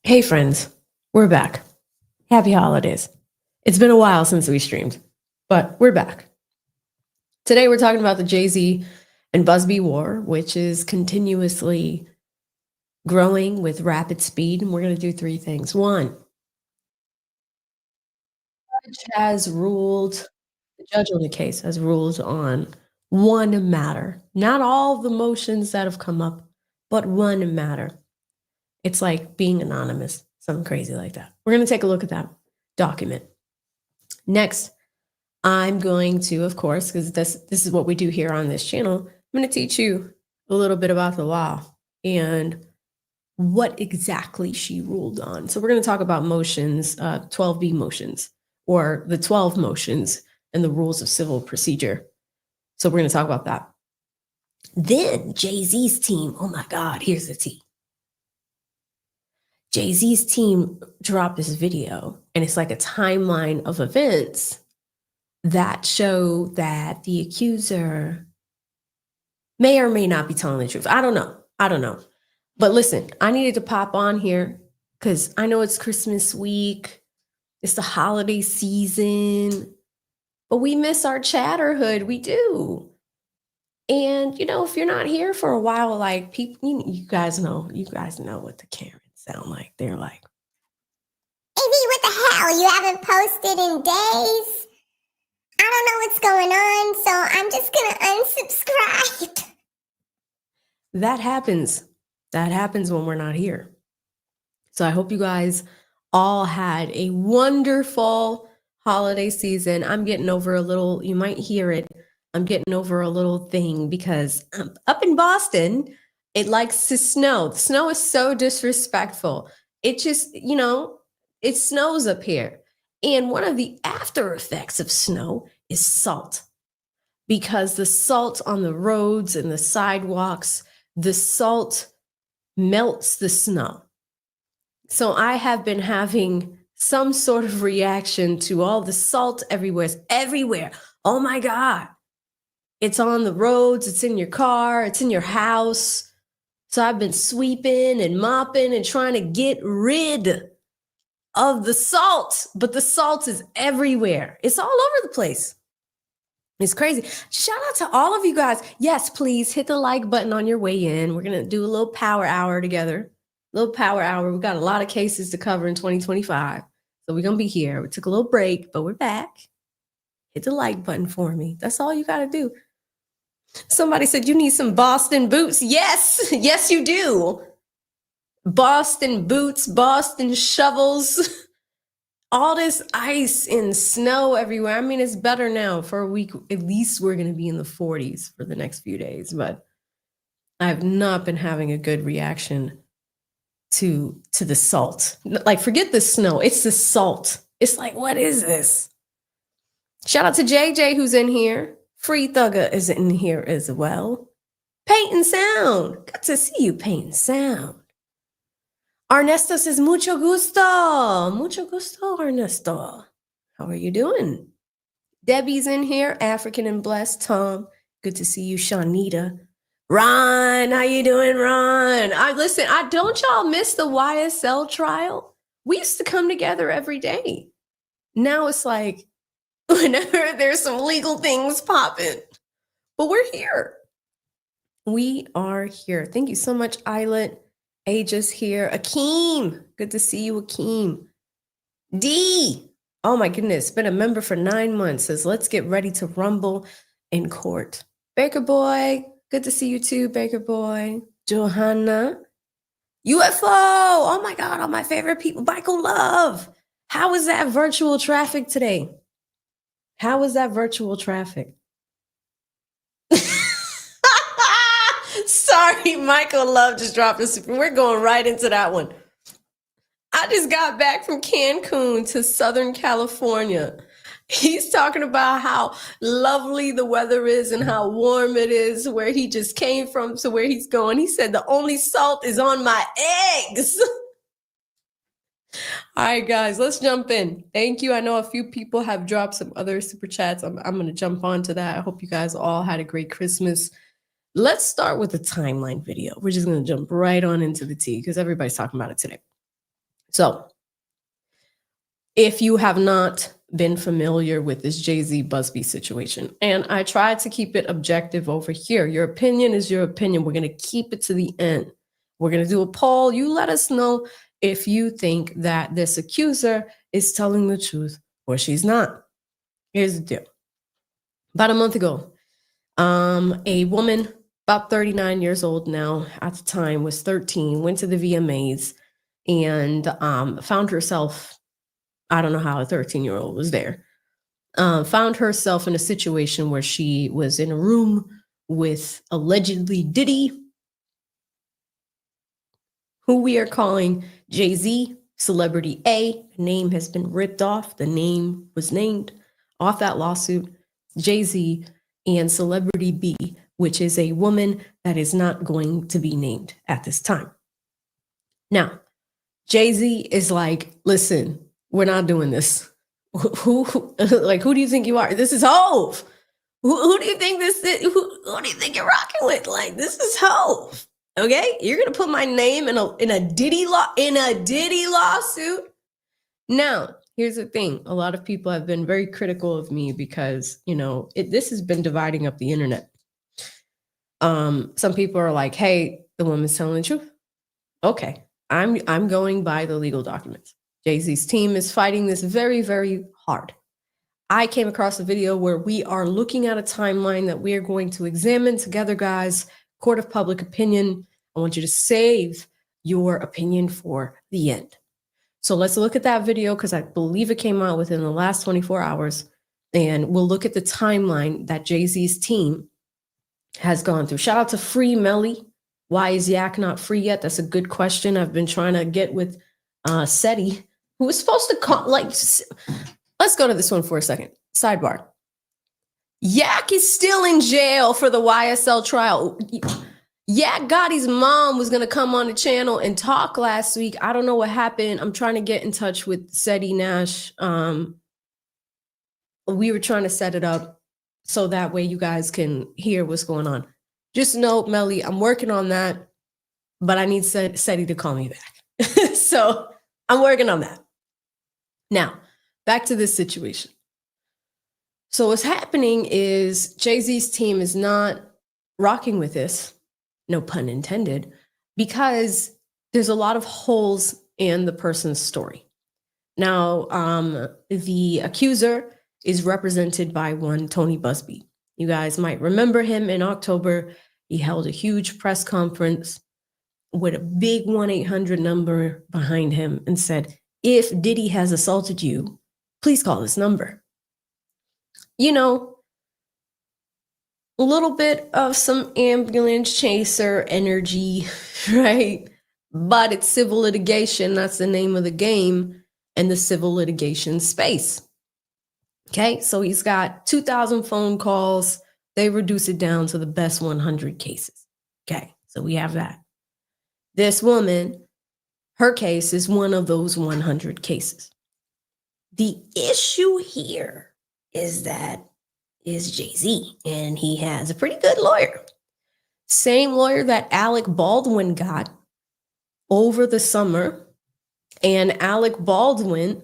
Hey friends, we're back. Happy holidays. It's been a while since we streamed, but we're back. Today we're talking about the Jay-Z and Buzbee war, which is continuously growing with rapid speed, and we're going to do three things. One, the judge on the case has ruled on one matter, not all the motions that have come up, but one matter. It's like being anonymous, something crazy like that. We're going to take a look at that document. Next, I'm going to, of course, because this is what we do here on this channel, I'm going to teach you a little bit about the law and what exactly she ruled on. So we're going to talk about motions, 12B motions, or the 12 motions and the rules of civil procedure. So we're going to talk about that. Then Jay-Z's team, oh my God, here's the tea. Jay-Z's team dropped this video, and it's like a timeline of events that show that the accuser may or may not be telling the truth. I don't know. But listen, I needed to pop on here because I know it's Christmas week. It's the holiday season, but we miss our chatterhood. We do. And, if you're not here for a while, like people, you guys know what the Karens sound like. They're like, Amy, what the hell? You haven't posted in days? I don't know what's going on, so I'm just gonna unsubscribe. that happens. That happens when we're not here. So I hope you guys all had a wonderful holiday season. I'm getting over a little, you might hear it, I'm getting over a little thing because up in Boston, it likes to snow. The snow is so disrespectful. It just, it snows up here. And one of the after effects of snow is salt, because the salt on the roads and the sidewalks, the salt melts the snow. So I have been having some sort of reaction to all the salt everywhere. It's everywhere. Oh my God. It's on the roads, it's in your car, it's in your house. So I've been sweeping and mopping and trying to get rid of the salt, but the salt is everywhere. It's all over the place. It's crazy. Shout out to all of you guys. Yes, please hit the like button on your way in. We're going to do a little power hour together. Little power hour. We've got a lot of cases to cover in 2025. So we're going to be here. We took a little break, but we're back. Hit the like button for me. That's all you got to do. Somebody said you need some Boston boots. Yes, yes, you do. Boston boots, Boston shovels, all this ice and snow everywhere. I mean, it's better now for a week. At least we're going to be in the 40s for the next few days, but I've not been having a good reaction to the salt. Like, forget the snow. It's the salt. It's like, what is this? Shout out to JJ who's in here. Free Thugger is in here as well. Paint and Sound. Good to see you, Paint and Sound. Ernesto says, mucho gusto. Mucho gusto, Ernesto. How are you doing? Debbie's in here. African and Blessed. Tom, good to see you. Shawnita. Ron, how you doing, Ron? Don't y'all miss the YSL trial? We used to come together every day. Now it's like, whenever there's some legal things popping. But we're here. We are here. Thank you so much, Islet. Aegis here. Akeem. Good to see you, Akeem. D. Oh my goodness. Been a member for 9 months. Says, let's get ready to rumble in court. Baker Boy. Good to see you too, Baker Boy. Johanna. UFO. Oh my God. All my favorite people. Michael Love. How was that virtual traffic today? How was that virtual traffic? Sorry, Michael Love just dropped a super. We're going right into that one. I just got back from Cancun to Southern California. He's talking about how lovely the weather is and how warm it is where he just came from to where he's going. He said, the only salt is on my eggs. All right, guys, let's jump in. Thank you. I know a few people have dropped some other super chats. I'm going to jump on to that. I hope you guys all had a great Christmas. Let's start with the timeline video. We're just going to jump right on into the tea because everybody's talking about it today. So if you have not been familiar with this Jay-Z Buzbee situation, and I tried to keep it objective over here. Your opinion is your opinion. We're going to keep it to the end. We're going to do a poll. You let us know if you think that this accuser is telling the truth or she's not. Here's the deal. About a month ago, a woman about 39 years old now, at the time was 13, went to the VMAs and found herself, I don't know how a 13-year-old was there, found herself in a situation where she was in a room with allegedly Diddy, who we are calling Jay-Z, Celebrity A. Name has been ripped off. The name was named off that lawsuit, Jay-Z, and Celebrity B, which is a woman that is not going to be named at this time. Now, Jay-Z is like, listen, we're not doing this. Who do you think you are? This is Hove. Who do you think this is? Who do you think you're rocking with? Like, this is Hove. Okay, you're gonna put my name in a Diddy lawsuit. Now, here's the thing: a lot of people have been very critical of me because this has been dividing up the internet. Some people are like, "Hey, the woman's telling the truth." Okay, I'm going by the legal documents. Jay-Z's team is fighting this very, very hard. I came across a video where we are looking at a timeline that we are going to examine together, guys. Court of public opinion. I want you to save your opinion for the end. So let's look at that video because I believe it came out within the last 24 hours. And we'll look at the timeline that Jay-Z's team has gone through. Shout out to Free Melly. Why is Yak not free yet? That's a good question. I've been trying to get with Seti, who was supposed to call. Let's go to this one for a second. Sidebar. Yak is still in jail for the YSL trial. Yak Gotti's mom was going to come on the channel and talk last week. I don't know what happened. I'm trying to get in touch with Seti Nash. We were trying to set it up so that way you guys can hear what's going on. Just know, Melly, I'm working on that, but I need Seti to call me back. So I'm working on that. Now, back to this situation. So what's happening is Jay-Z's team is not rocking with this, no pun intended, because there's a lot of holes in the person's story. Now, the accuser is represented by one Tony Buzbee. You guys might remember him in October. He held a huge press conference with a big 1-800 number behind him and said, if Diddy has assaulted you, please call this number. A little bit of some ambulance chaser energy, right? But it's civil litigation. That's the name of the game in the civil litigation space. Okay, so he's got 2,000 phone calls. They reduce it down to the best 100 cases. Okay, so we have that. This woman, her case is one of those 100 cases. The issue here is Jay-Z, and he has a pretty good lawyer. Same lawyer that Alec Baldwin got over the summer, and Alec Baldwin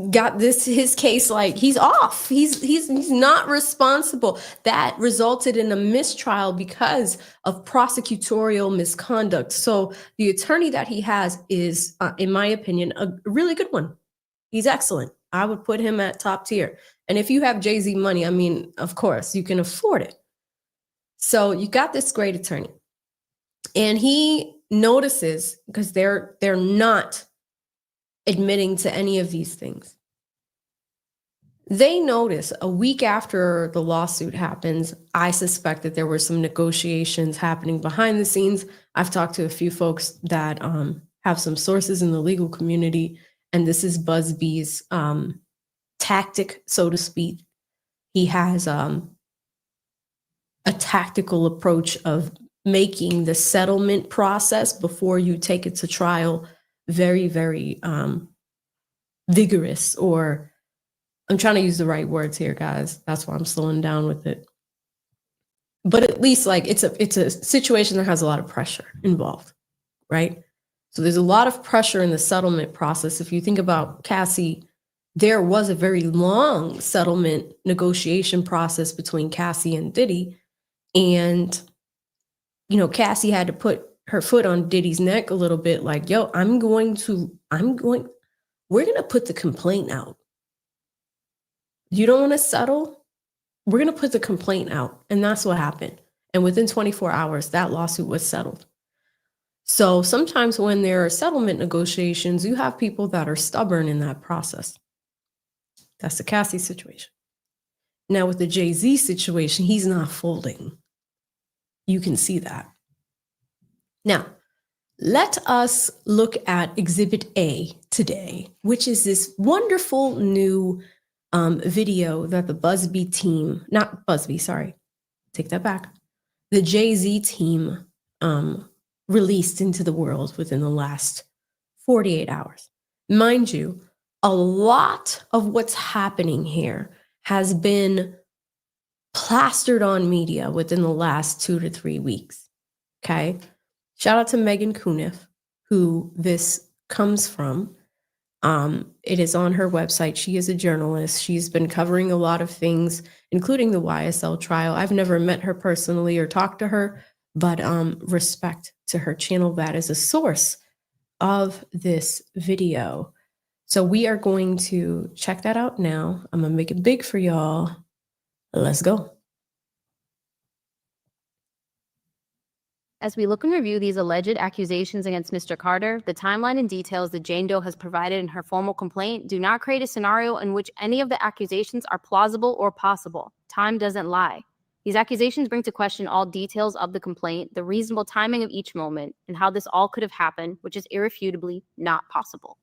got his case like he's off. He's not responsible. That resulted in a mistrial because of prosecutorial misconduct. So the attorney that he has is, in my opinion, a really good one. He's excellent. I would put him at top tier. And if you have Jay-Z money, I mean, of course, you can afford it. So you got this great attorney. And he notices, because they're not admitting to any of these things. They notice a week after the lawsuit happens, I suspect that there were some negotiations happening behind the scenes. I've talked to a few folks that have some sources in the legal community, and this is Buzbee's tactic, so to speak. He has a tactical approach of making the settlement process before you take it to trial very, very vigorous, or I'm trying to use the right words here, guys. That's why I'm slowing down with it. But at least it's a situation that has a lot of pressure involved, right? So there's a lot of pressure in the settlement process. If you think about Cassie, there was a very long settlement negotiation process between Cassie and Diddy. And, you know, Cassie had to put her foot on Diddy's neck a little bit, like, yo, we're going to put the complaint out. You don't want to settle? We're going to put the complaint out. And that's what happened. And within 24 hours, that lawsuit was settled. So sometimes when there are settlement negotiations, you have people that are stubborn in that process. That's the Cassie situation. Now with the Jay-Z situation, he's not folding. You can see that. Now, let us look at Exhibit A today, which is this wonderful new video that the Buzbee team, not Buzbee, sorry, take that back. The Jay-Z team released into the world within the last 48 hours. Mind you, a lot of what's happening here has been plastered on media within the last 2 to 3 weeks. Okay. Shout out to Megan Cuniff, who this comes from. It is on her website. She is a journalist. She's been covering a lot of things, including the YSL trial. I've never met her personally or talked to her, but respect to her channel. That is a source of this video. So we are going to check that out now. I'm gonna make it big for y'all. Let's go. As we look and review these alleged accusations against Mr. Carter, the timeline and details that Jane Doe has provided in her formal complaint do not create a scenario in which any of the accusations are plausible or possible. Time doesn't lie. These accusations bring to question all details of the complaint, the reasonable timing of each moment, and how this all could have happened, which is irrefutably not possible.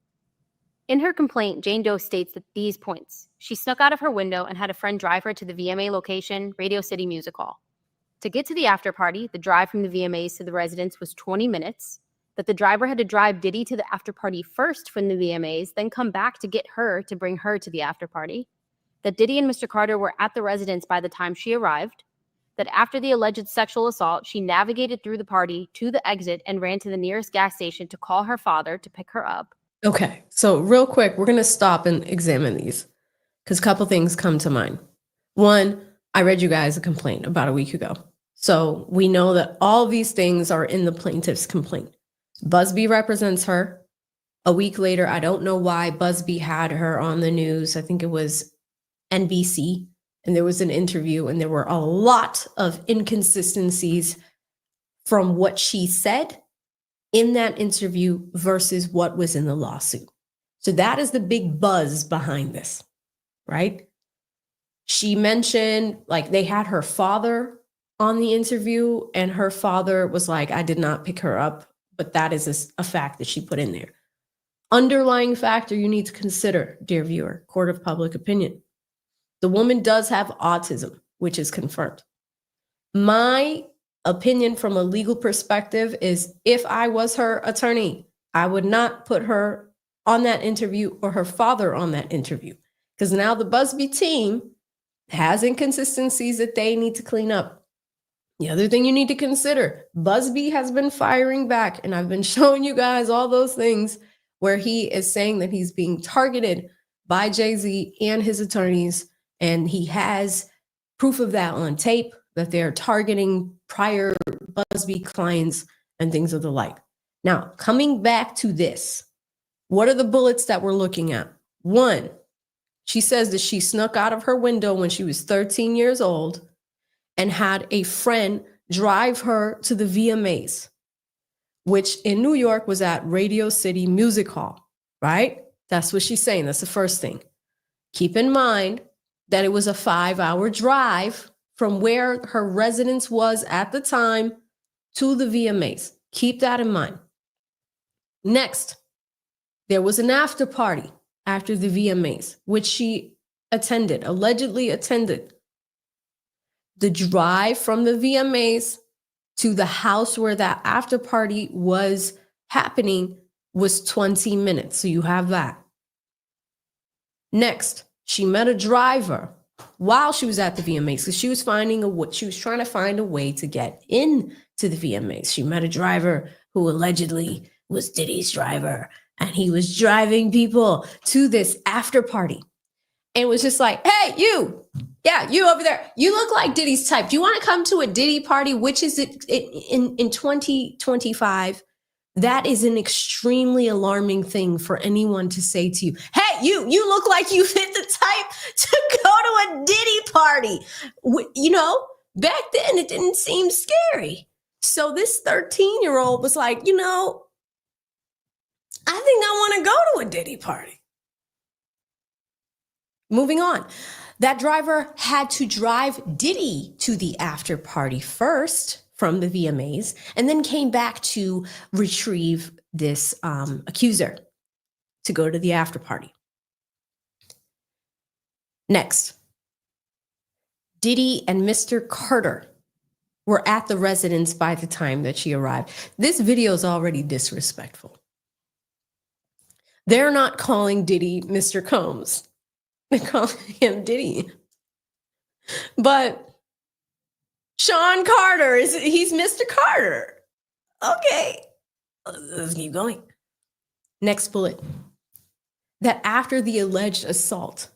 In her complaint, Jane Doe states that these points: she snuck out of her window and had a friend drive her to the VMA location, Radio City Music Hall. To get to the after party, the drive from the VMAs to the residence was 20 minutes, that the driver had to drive Diddy to the after party first from the VMAs, then come back to get her to bring her to the after party, that Diddy and Mr. Carter were at the residence by the time she arrived, that after the alleged sexual assault, she navigated through the party to the exit and ran to the nearest gas station to call her father to pick her up. Okay, so real quick, we're going to stop and examine these because a couple things come to mind. One, I read you guys a complaint about a week ago. So we know that all these things are in the plaintiff's complaint. Buzzbee represents her. A week later, I don't know why Buzzbee had her on the news. I think it was NBC, and there was an interview, and there were a lot of inconsistencies from what she said in that interview versus what was in the lawsuit. So that is the big buzz behind this, right? She mentioned, like, they had her father on the interview, and her father was like, I did not pick her up, but that is a fact that she put in there. Underlying factor you need to consider, dear viewer, court of public opinion. The woman does have autism, which is confirmed. My opinion from a legal perspective is if I was her attorney, I would not put her on that interview or her father on that interview, because now the Buzzbee team has inconsistencies that they need to clean up. The other thing you need to consider, Buzzbee has been firing back, and I've been showing you guys all those things where he is saying that he's being targeted by Jay-Z and his attorneys, and he has proof of that on tape, that they're targeting prior Buzzbee clients and things of the like. Now, coming back to this, what are the bullets that we're looking at? One, she says that she snuck out of her window when she was 13 years old and had a friend drive her to the VMAs, which in New York was at Radio City Music Hall, right? That's what she's saying. That's the first thing. Keep in mind that it was a 5-hour drive from where her residence was at the time to the VMAs. Keep that in mind. Next, there was an after party after the VMAs, which she attended, allegedly attended. The drive from the VMAs to the house where that after party was happening was 20 minutes. So you have that. Next, she met a driver while she was at the VMAs because she was trying to find a way to get in to the VMAs. She met a driver who allegedly was Diddy's driver. And he was driving people to this after party. And it was just like, hey, you. Yeah, you over there. You look like Diddy's type. Do you want to come to a Diddy party? Which is it in 2025? That is an extremely alarming thing for anyone to say to you. Hey, you look like you fit the type to go to a Diddy party. You know, back then it didn't seem scary. So this 13-year-old was like, you know, I think I want to go to a Diddy party. Moving on. That driver had to drive Diddy to the after party first from the VMAs, and then came back to retrieve this accuser to go to the after party. Next, Diddy and Mr. Carter were at the residence by the time that she arrived. This video is already disrespectful. They're not calling Diddy Mr. Combs. They're calling him Diddy. But Sean Carter, he's Mr. Carter. Okay, let's keep going. Next bullet. That after the alleged assault,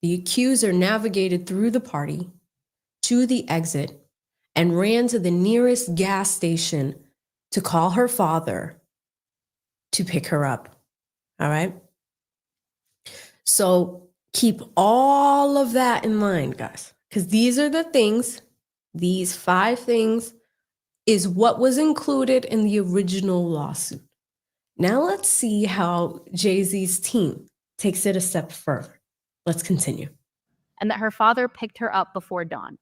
the accuser navigated through the party to the exit and ran to the nearest gas station to call her father to pick her up. All right? So keep all of that in mind, guys, because these are the things, these 5 things is what was included in the original lawsuit. Now let's see how Jay-Z's team takes it a step further. Let's continue. And that her father picked her up before dawn.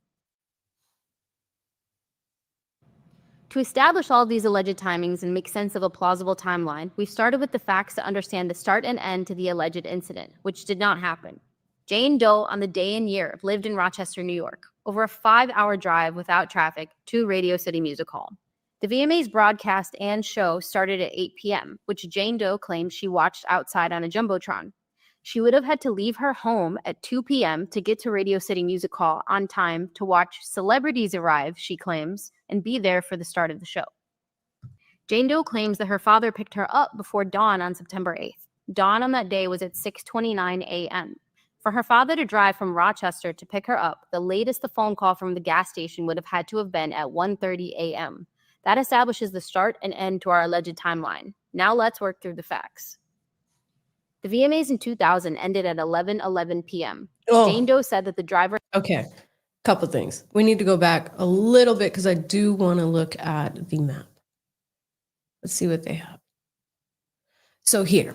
To establish all of these alleged timings and make sense of a plausible timeline, we've started with the facts to understand the start and end to the alleged incident, which did not happen. Jane Doe, on the day and year, lived in Rochester, New York, over a 5-hour drive without traffic to Radio City Music Hall. The VMA's broadcast and show started at 8 p.m., which Jane Doe claims she watched outside on a Jumbotron. She would have had to leave her home at 2 p.m. to get to Radio City Music Hall on time to watch celebrities arrive, she claims, and be there for the start of the show. Jane Doe claims that her father picked her up before dawn on September 8th. Dawn on that day was at 6:29 a.m. For her father to drive from Rochester to pick her up, the latest the phone call from the gas station would have had to have been at 1:30 a.m. That establishes the start and end to our alleged timeline. Now let's work through the facts. The VMAs in 2000 ended at 11:11 p.m. Oh. Jane Doe said that the driver... Okay, couple things. We need to go back a little bit because I do want to look at the map. Let's see what they have. So here,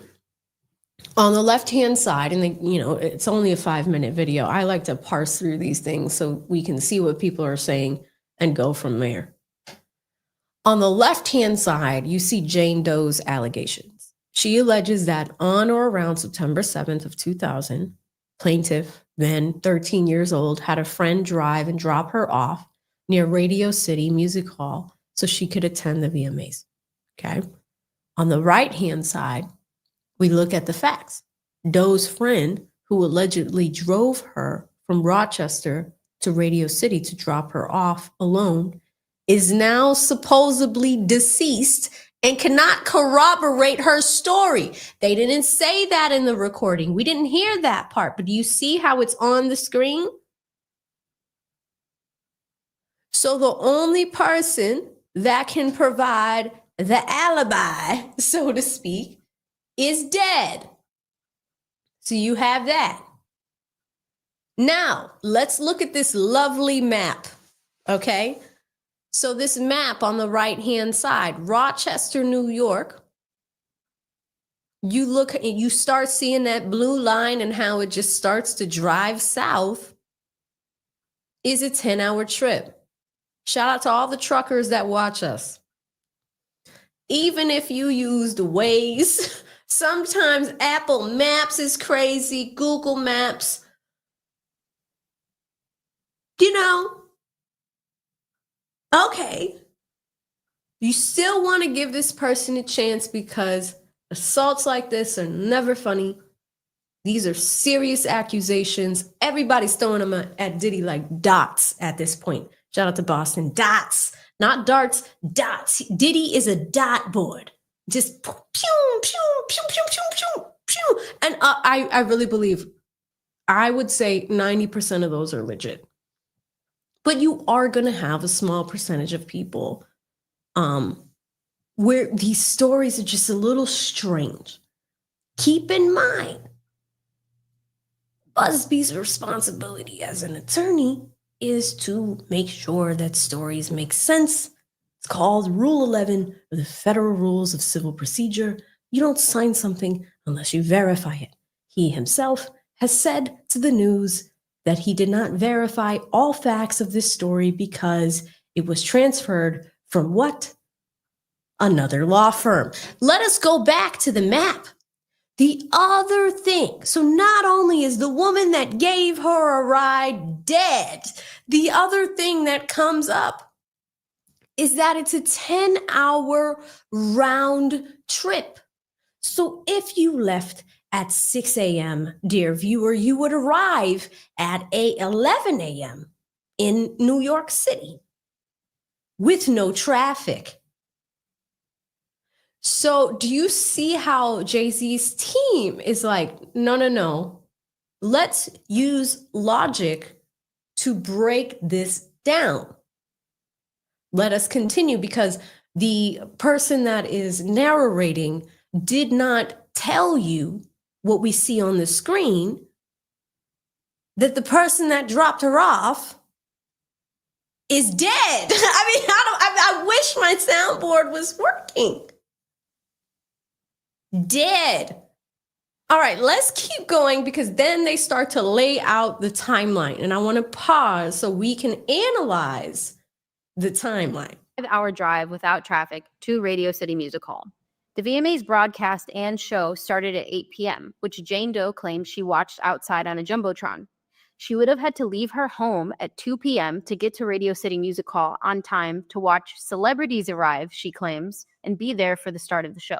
on the left-hand side, and it's only a 5-minute video. I like to parse through these things so we can see what people are saying and go from there. On the left-hand side, you see Jane Doe's allegations. She alleges that on or around September 7th of 2000, plaintiff, then 13 years old, had a friend drive and drop her off near Radio City Music Hall so she could attend the VMAs. Okay. On the right-hand side, we look at the facts. Doe's friend, who allegedly drove her from Rochester to Radio City to drop her off alone, is now supposedly deceased and cannot corroborate her story. They didn't say that in the recording. We didn't hear that part, but do you see how it's on the screen? So the only person that can provide the alibi, so to speak, is dead. So you have that. Now, let's look at this lovely map, okay? So this map on the right-hand side, Rochester, New York, you look and you start seeing that blue line and how it just starts to drive south, is a 10-hour trip. Shout out to all the truckers that watch us. Even if you used Waze, sometimes Apple Maps is crazy, Google Maps, okay, you still want to give this person a chance because assaults like this are never funny. These are serious accusations. Everybody's throwing them at Diddy like dots at this point. Shout out to Boston. Dots, not darts, dots. Diddy is a dot board. just pew, pew, pew, pew, pew, pew, pew. And I really believe, I would say 90% of those are legit. But you are going to have a small percentage of people where these stories are just a little strange. Keep in mind, Buzbee's responsibility as an attorney is to make sure that stories make sense. It's called Rule 11 of the Federal Rules of Civil Procedure. You don't sign something unless you verify it. He himself has said to the news that he did not verify all facts of this story because it was transferred from what? Another law firm. Let us go back to the map. The other thing, so not only is the woman that gave her a ride dead, the other thing that comes up is that it's a 10-hour round trip. So if you left at 6 a.m., dear viewer, you would arrive at 11 a.m. in New York City with no traffic. So do you see how Jay-Z's team is like, no. Let's use logic to break this down. Let us continue, because the person that is narrating did not tell you what we see on the screen, that the person that dropped her off is dead. I wish my soundboard was working. Dead. All right, let's keep going, because then they start to lay out the timeline. And I want to pause so we can analyze the timeline. 5-hour drive without traffic to Radio City Music Hall. The VMA's broadcast and show started at 8 p.m., which Jane Doe claims she watched outside on a Jumbotron. She would have had to leave her home at 2 p.m. to get to Radio City Music Hall on time to watch celebrities arrive, she claims, and be there for the start of the show.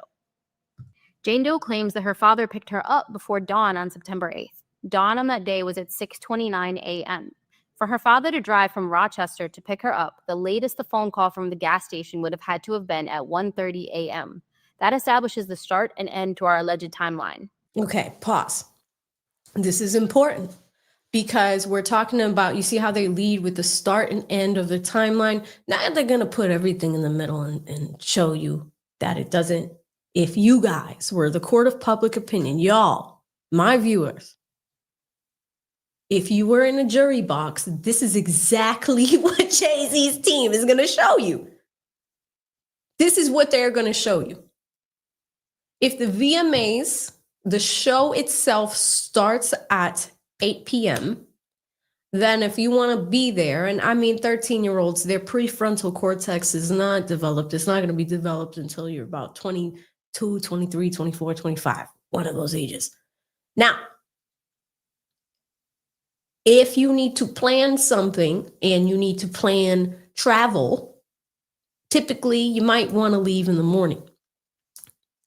Jane Doe claims that her father picked her up before dawn on September 8th. Dawn on that day was at 6:29 a.m. For her father to drive from Rochester to pick her up, the latest the phone call from the gas station would have had to have been at 1:30 a.m. That establishes the start and end to our alleged timeline. Okay, pause. This is important, because we're talking about, you see how they lead with the start and end of the timeline? Now they're going to put everything in the middle and show you that it doesn't. If you guys were the court of public opinion, y'all, my viewers, if you were in a jury box, this is exactly what Jay-Z's team is going to show you. This is what they're going to show you. If the VMAs, the show itself starts at 8 p.m., then if you want to be there, and I mean 13-year-olds, their prefrontal cortex is not developed. It's not going to be developed until you're about 22, 23, 24, 25, one of those ages. Now, if you need to plan something and you need to plan travel, typically you might want to leave in the morning.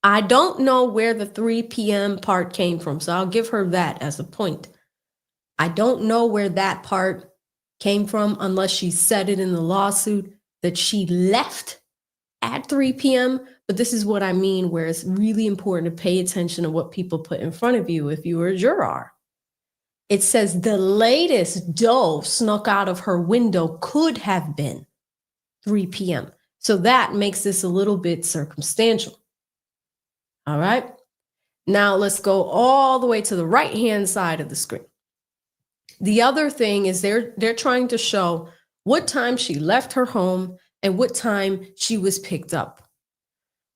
I don't know where the 3 p.m. part came from, so I'll give her that as a point. I don't know where that part came from unless she said it in the lawsuit that she left at 3 p.m. But this is what I mean, where it's really important to pay attention to what people put in front of you if you were a juror. It says the latest Doe snuck out of her window could have been 3 p.m. So that makes this a little bit circumstantial. All right. Now let's go all the way to the right-hand side of the screen. The other thing is they're trying to show what time she left her home and what time she was picked up.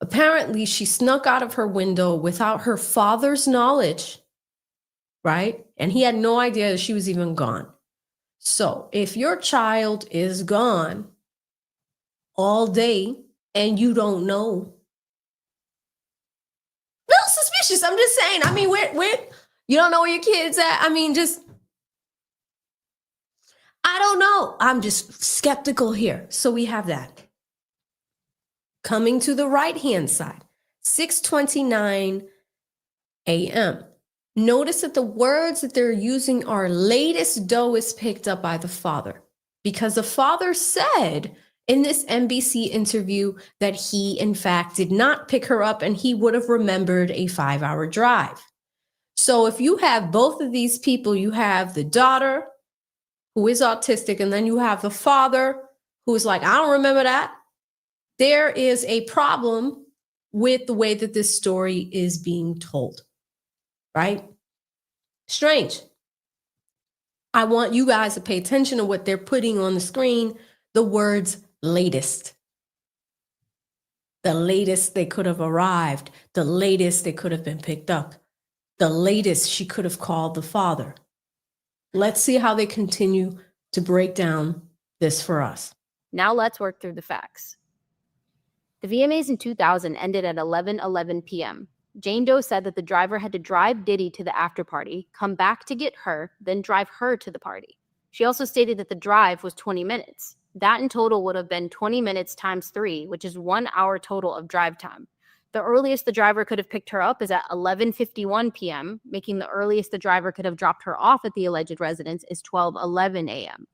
Apparently, she snuck out of her window without her father's knowledge, right? And he had no idea that she was even gone. So if your child is gone all day and you don't know, no suspicious. I'm just saying. I mean, where you don't know where your kid's at. I mean, I don't know. I'm just skeptical here. So we have that. Coming to the right-hand side, 6:29 a.m. Notice that the words that they're using are latest Doe is picked up by the father, because the father said in this NBC interview that he, in fact, did not pick her up and he would have remembered a 5-hour drive. So if you have both of these people, you have the daughter who is autistic, and then you have the father who is like, I don't remember that. There is a problem with the way that this story is being told, right? Strange. I want you guys to pay attention to what they're putting on the screen, the words latest. The latest they could have arrived, the latest they could have been picked up, the latest she could have called the father. Let's see how they continue to break down this for us. Now let's work through the facts. The VMAs in 2000 ended at 11:11 p.m. Jane Doe said that the driver had to drive Diddy to the after party, come back to get her, then drive her to the party. She also stated that the drive was 20 minutes. That in total would have been 20 minutes times 3, which is 1 hour total of drive time. The earliest the driver could have picked her up is at 11:51 p.m., making the earliest the driver could have dropped her off at the alleged residence is 12:11 a.m.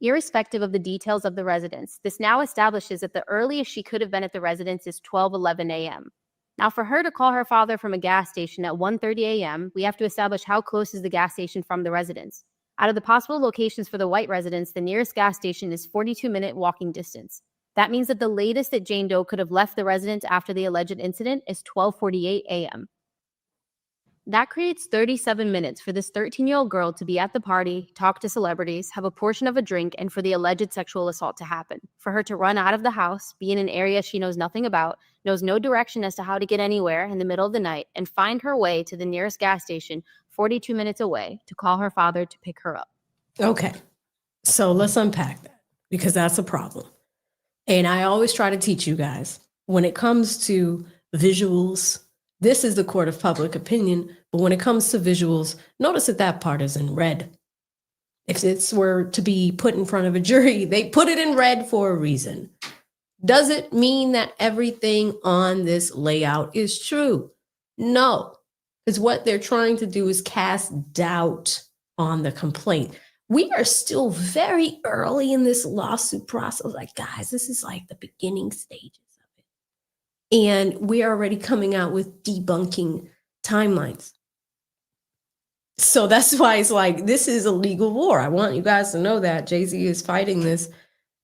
Irrespective of the details of the residence, this now establishes that the earliest she could have been at the residence is 12:11 a.m. Now, for her to call her father from a gas station at 1:30 a.m., we have to establish how close is the gas station from the residence. Out of the possible locations for the white residence, the nearest gas station is 42-minute walking distance. That means that the latest that Jane Doe could have left the residence after the alleged incident is 12:48 a.m. That creates 37 minutes for this 13-year-old girl to be at the party, talk to celebrities, have a portion of a drink, and for the alleged sexual assault to happen. For her to run out of the house, be in an area she knows nothing about, knows no direction as to how to get anywhere in the middle of the night, and find her way to the nearest gas station 42 minutes away to call her father to pick her up. Okay, so let's unpack that because that's a problem. And I always try to teach you guys when it comes to visuals, this is the court of public opinion, but when it comes to visuals, notice that that part is in red. If it's were to be put in front of a jury, they put it in red for a reason. Does it mean that everything on this layout is true? No, because what they're trying to do is cast doubt on the complaint. We are still very early in this lawsuit process. Like, guys, this is like the beginning stages of it. And we are already coming out with debunking timelines. So that's why it's like, this is a legal war. I want you guys to know that Jay-Z is fighting this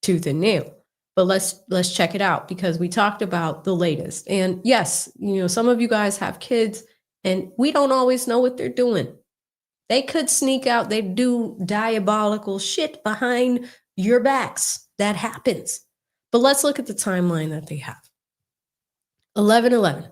tooth and nail. But let's check it out because we talked about the latest. And yes, some of you guys have kids and we don't always know what they're doing. They could sneak out. They do diabolical shit behind your backs. That happens. But let's look at the timeline that they have. 11:11,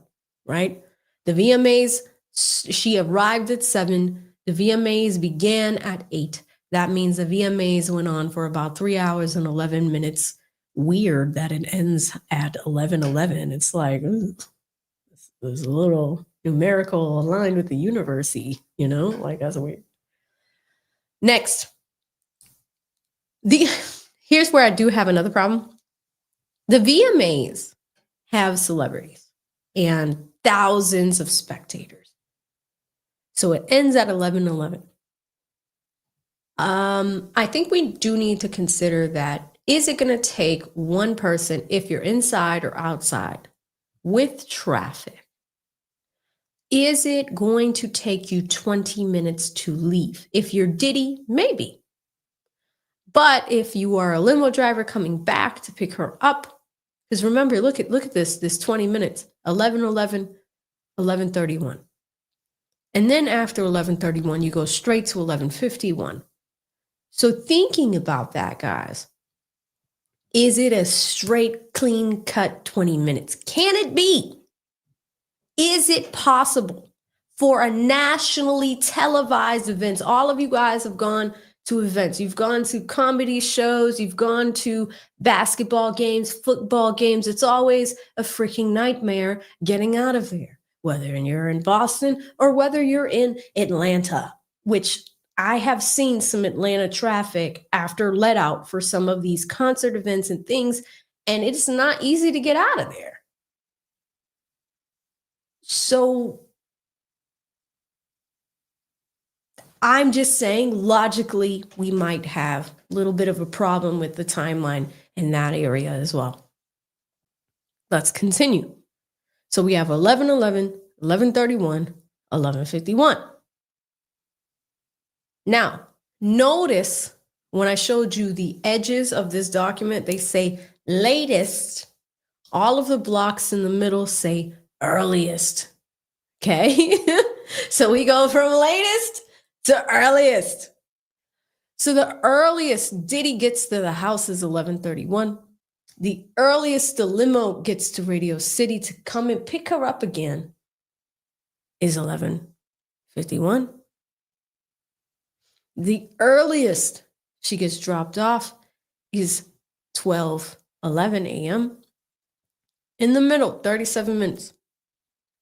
right? The VMAs, she arrived at 7. The VMAs began at 8. That means the VMAs went on for about 3 hours and 11 minutes. Weird that it ends at 11:11. It's like, there's a little numerical aligned with the university, like that's weird. Next, here's where I do have another problem. The VMAs have celebrities and thousands of spectators. So it ends at 11:11. I think we do need to consider that. Is it going to take one person, if you're inside or outside, with traffic? Is it going to take you 20 minutes to leave? If you're Diddy, maybe. But if you are a limo driver coming back to pick her up, because remember, look at this 20 minutes, 11:11, 11:31. And then after 11:31, you go straight to 11:51. So thinking about that, guys, is it a straight, clean cut 20 minutes? Can it be? Is it possible for a nationally televised event? All of you guys have gone to events. You've gone to comedy shows. You've gone to basketball games, football games. It's always a freaking nightmare getting out of there, whether you're in Boston or whether you're in Atlanta, which I have seen some Atlanta traffic after let out for some of these concert events and things, and it's not easy to get out of there. So I'm just saying, logically, we might have a little bit of a problem with the timeline in that area as well. Let's continue. So we have 11:11, 11:31, 11:51. Now, notice when I showed you the edges of this document, they say latest. All of the blocks in the middle say earliest. Okay? So we go from latest to earliest. So the earliest Diddy gets to the house is 11:31. The earliest the limo gets to Radio City to come and pick her up again is 11:51. The earliest she gets dropped off is 12:11 a.m. In the middle, 37 minutes.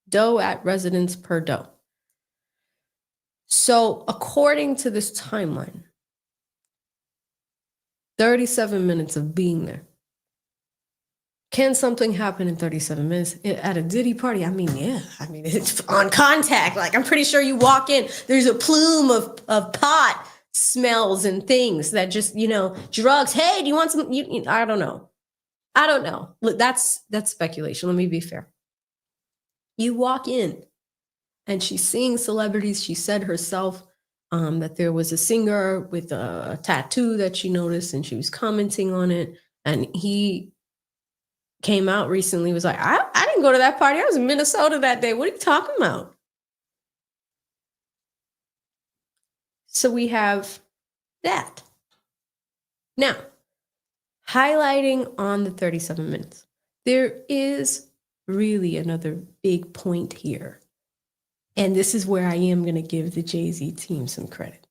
Doe at residence per doe. So according to this timeline, 37 minutes of being there. Can something happen in 37 minutes at a Diddy party? I mean, yeah. I mean, it's on contact. Like, I'm pretty sure you walk in, there's a plume of pot smells and things that just, drugs. Hey, do you want some? I don't know. I don't know. Look, that's speculation. Let me be fair. You walk in and she's seeing celebrities. She said herself that there was a singer with a tattoo that she noticed and she was commenting on it. And he came out recently, was like, I didn't go to that party. I was in Minnesota that day. What are you talking about? So we have that. Now, highlighting on the 37 minutes, there is really another big point here. And this is where I am going to give the Jay-Z team some credit.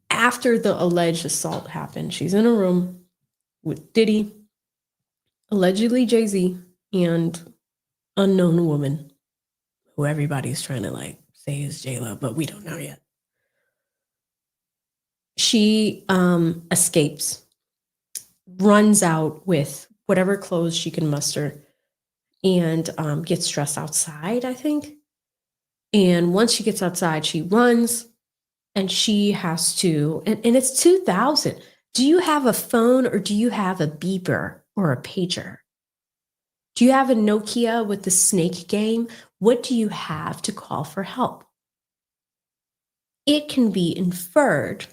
After the alleged assault happened, she's in a room with Diddy, allegedly Jay-Z, and unknown woman, who everybody's trying to say is J-Lo, but we don't know yet. She escapes, runs out with whatever clothes she can muster, and gets dressed outside, I think. And once she gets outside, she runs, and she has to, and it's 2000. Do you have a phone or do you have a beeper or a pager? Do you have a Nokia with the snake game? What do you have to call for help? It can be inferred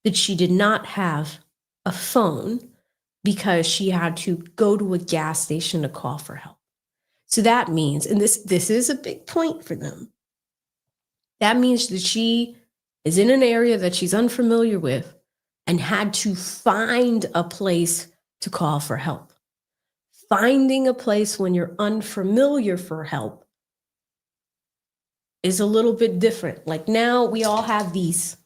that she did not have a phone because she had to go to a gas station to call for help. So that means, and this is a big point for them, that means that she is in an area that she's unfamiliar with and had to find a place to call for help. Finding a place when you're unfamiliar for help is a little bit different. Like now we all have these.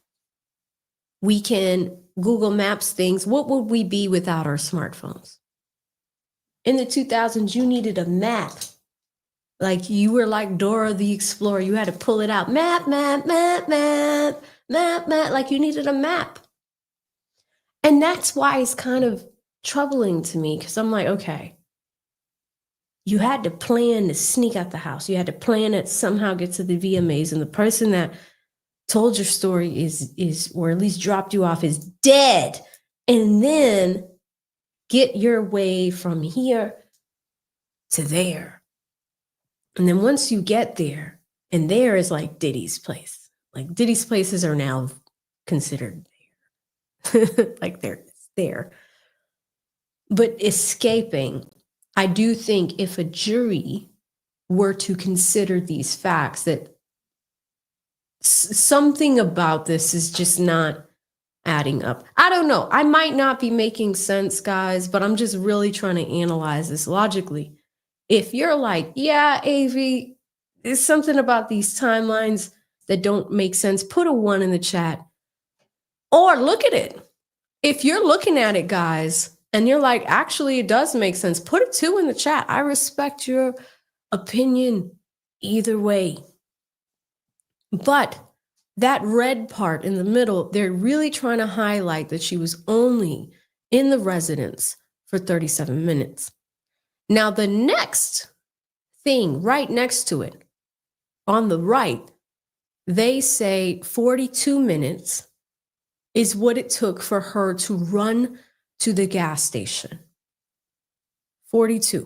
We can Google Maps things. What would we be without our smartphones? In the 2000s, you needed a map. Like you were like Dora the Explorer. You had to pull it out. Map, map, map, map, map, map. Like you needed a map. And that's why it's kind of troubling to me because I'm like, okay, you had to plan to sneak out the house. You had to plan to somehow get to the VMAs. And the person that told your story is, or at least dropped you off, is dead. And then get your way from here to there. And then once you get there, and there is like Diddy's place. Like Diddy's places are now considered there. Like they're there. But escaping, I do think if a jury were to consider these facts, that something about this is just not adding up. I don't know. I might not be making sense, guys, but I'm just really trying to analyze this logically. If you're like, yeah, AV, there's something about these timelines that don't make sense, put a 1 in the chat. Or look at it. If you're looking at it, guys, and you're like, actually, it does make sense, put a 2 in the chat. I respect your opinion either way. But that red part in the middle, they're really trying to highlight that she was only in the residence for 37 minutes. Now, the next thing right next to it, on the right, they say 42 minutes is what it took for her to run to the gas station. 42.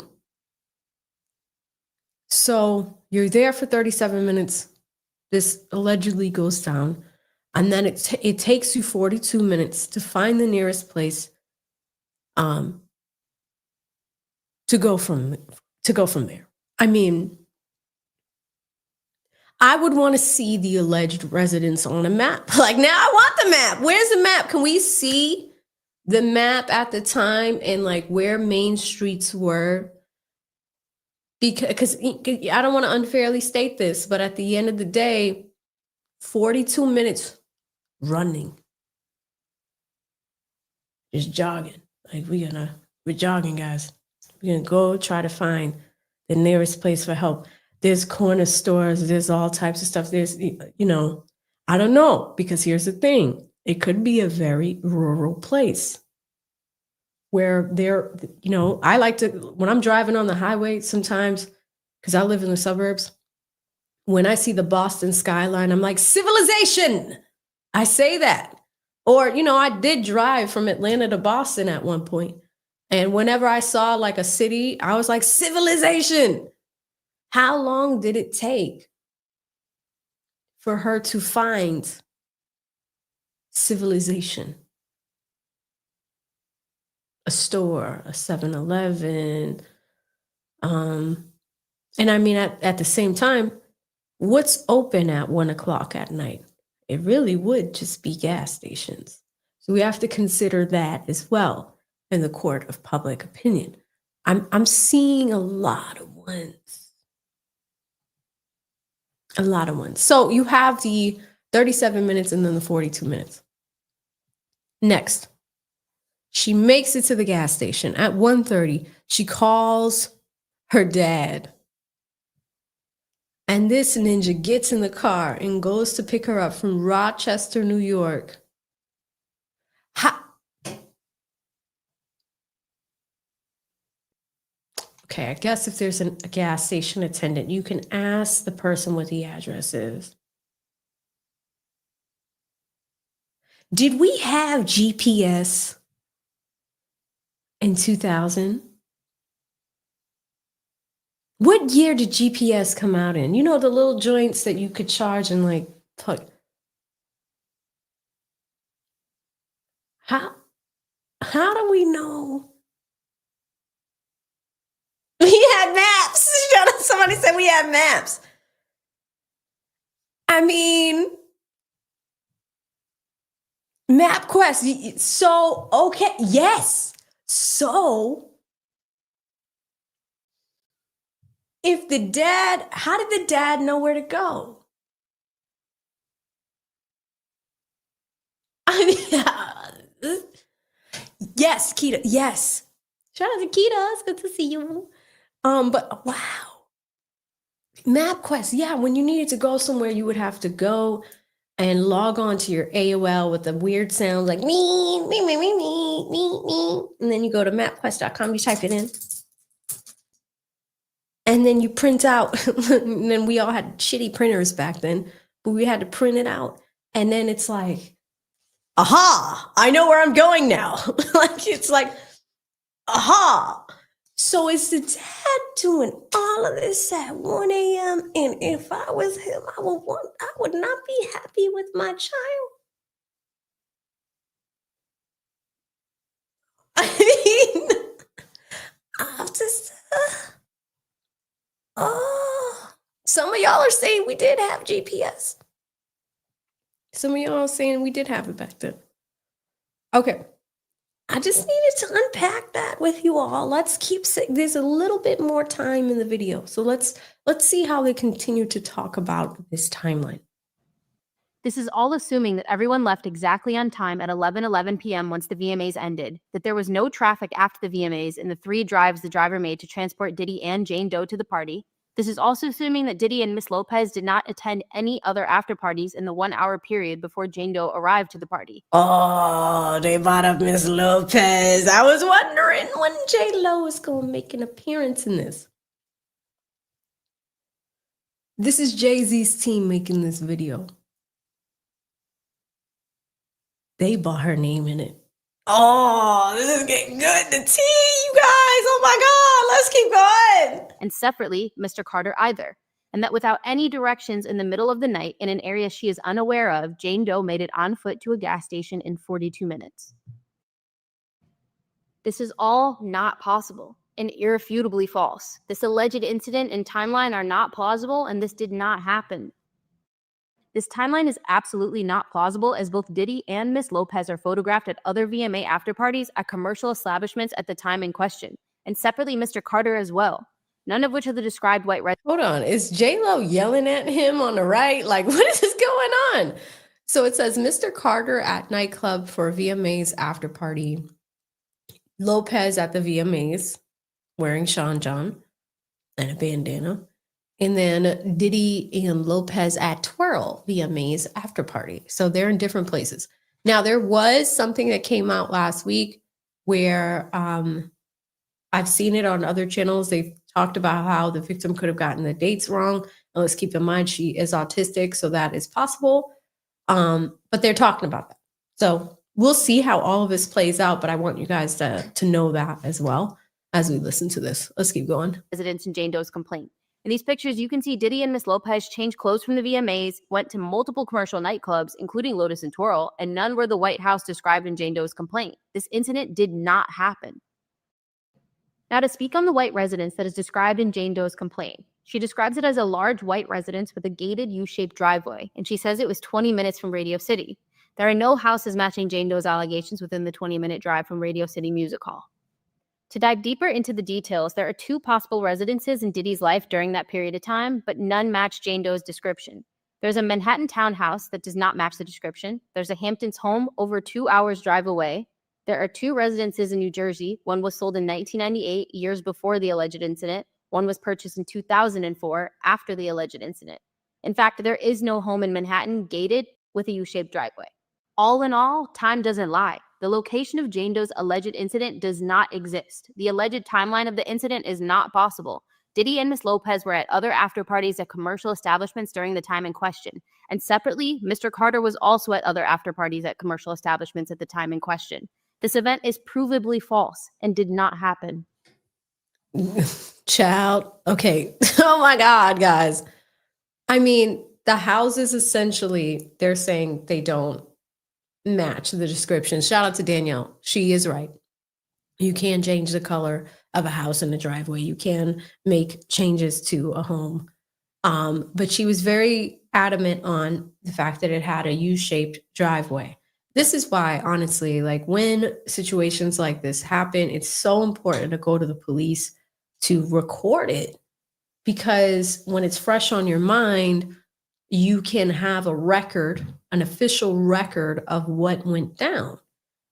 So you're there for 37 minutes. This allegedly goes down. And then it takes you 42 minutes to find the nearest place to go from there. I mean, I would want to see the alleged residence on a map. Like, now I want the map. Where's the map? Can we see the map at the time and like where main streets were? Because I don't want to unfairly state this, but at the end of the day, 42 minutes running, just jogging. Like, we're jogging, guys. We're gonna go try to find the nearest place for help. There's corner stores, there's all types of stuff. There's, I don't know, because here's the thing. It could be a very rural place where there, I like to, when I'm driving on the highway sometimes, because I live in the suburbs, when I see the Boston skyline, I'm like, civilization. I say that. Or, I did drive from Atlanta to Boston at one point. And whenever I saw like a city, I was like, civilization. How long did it take for her to find civilization? A store, a 7-Eleven. And I mean, at the same time, what's open at 1 o'clock at night? It really would just be gas stations. So we have to consider that as well in the court of public opinion. I'm seeing a lot of ones. A lot of ones. So you have the 37 minutes and then the 42 minutes. Next, she makes it to the gas station at 1:30. She calls her dad. And this ninja gets in the car and goes to pick her up from Rochester, New York. Okay, I guess if there's a gas station attendant, you can ask the person what the address is. Did we have GPS in 2000? What year did GPS come out in? You know, the little joints that you could charge and like plug. How do we know? We had maps. Somebody said we had maps. I mean, MapQuest. So, okay, yes. So, if the dad, how did the dad know where to go? I mean, yes, Keita, yes. Shout out to Keita, it's good to see you. But wow. MapQuest, yeah, when you needed to go somewhere, you would have to go and log on to your AOL with the weird sounds like me, me, me, me, me, me, me. And then you go to mapquest.com, you type it in. And then you print out, and then we all had shitty printers back then, but we had to print it out. And then it's like, aha, I know where I'm going now. Like, it's like, aha. So is the dad doing all of this at 1 a.m.? And if I was him, I would not be happy with my child. I mean, I'm just, some of y'all are saying we did have GPS. Some of y'all are saying we did have it back then. Okay. I just needed to unpack that with you all. Let's keep there's a little bit more time in the video. So let's see how they continue to talk about this timeline. This is all assuming that everyone left exactly on time at 11:11 p.m. once the VMAs ended, that there was no traffic after the VMAs in the 3 drives the driver made to transport Diddy and Jane Doe to the party. This is also assuming that Diddy and Miss Lopez did not attend any other after parties in the 1-hour period before Jane Doe arrived to the party. Oh, they brought up Miss Lopez. I was wondering when J-Lo is going to make an appearance in this. This is Jay-Z's team making this video. They bought her name in it. Oh, this is getting good. The tea, you guys. Oh my God, let's keep going. And separately, Mr. Carter either. And that without any directions in the middle of the night in an area she is unaware of, Jane Doe made it on foot to a gas station in 42 minutes. This is all not possible and irrefutably false. This alleged incident and timeline are not plausible, and this did not happen. This timeline is absolutely not plausible, as both Diddy and Miss Lopez are photographed at other VMA afterparties at commercial establishments at the time in question, and separately Mr. Carter as well, none of which are the described white residents. Hold on, is J-Lo yelling at him on the right? Like, what is going on? So it says Mr. Carter at nightclub for VMA's after party. Lopez at the VMAs wearing Sean John and a bandana. And then Diddy and Lopez at Twirl VMA's after party. So they're in different places. Now, there was something that came out last week where I've seen it on other channels. They've talked about how the victim could have gotten the dates wrong. And let's keep in mind she is autistic, so that is possible. But they're talking about that. So we'll see how all of this plays out, but I want you guys to know that as well as we listen to this. Let's keep going. Residents in Jane Doe's complaint. In these pictures, you can see Diddy and Miss Lopez changed clothes from the VMAs, went to multiple commercial nightclubs, including Lotus and Twirl, and none were the White House described in Jane Doe's complaint. This incident did not happen. Now, to speak on the white residence that is described in Jane Doe's complaint, she describes it as a large white residence with a gated U-shaped driveway, and she says it was 20 minutes from Radio City. There are no houses matching Jane Doe's allegations within the 20-minute drive from Radio City Music Hall. To dive deeper into the details, there are two possible residences in Diddy's life during that period of time, but none match Jane Doe's description. There's a Manhattan townhouse that does not match the description. There's a Hamptons home over 2 hours drive away. There are two residences in New Jersey. One was sold in 1998, years before the alleged incident. One was purchased in 2004, after the alleged incident. In fact, there is no home in Manhattan gated with a U-shaped driveway. All in all, time doesn't lie. The location of Jane Doe's alleged incident does not exist. The alleged timeline of the incident is not possible. Diddy and Miss Lopez were at other after parties at commercial establishments during the time in question. And separately, Mr. Carter was also at other after parties at commercial establishments at the time in question. This event is provably false and did not happen. Child. Okay. Oh my God, guys. I mean, the houses essentially, they're saying they don't match the description. Shout out to Danielle. She is right. You can change the color of a house in the driveway. You can make changes to a home. But she was very adamant on the fact that it had a U-shaped driveway. This is why, honestly, like when situations like this happen, it's so important to go to the police to record it, because when it's fresh on your mind, you can have a record, an official record of what went down.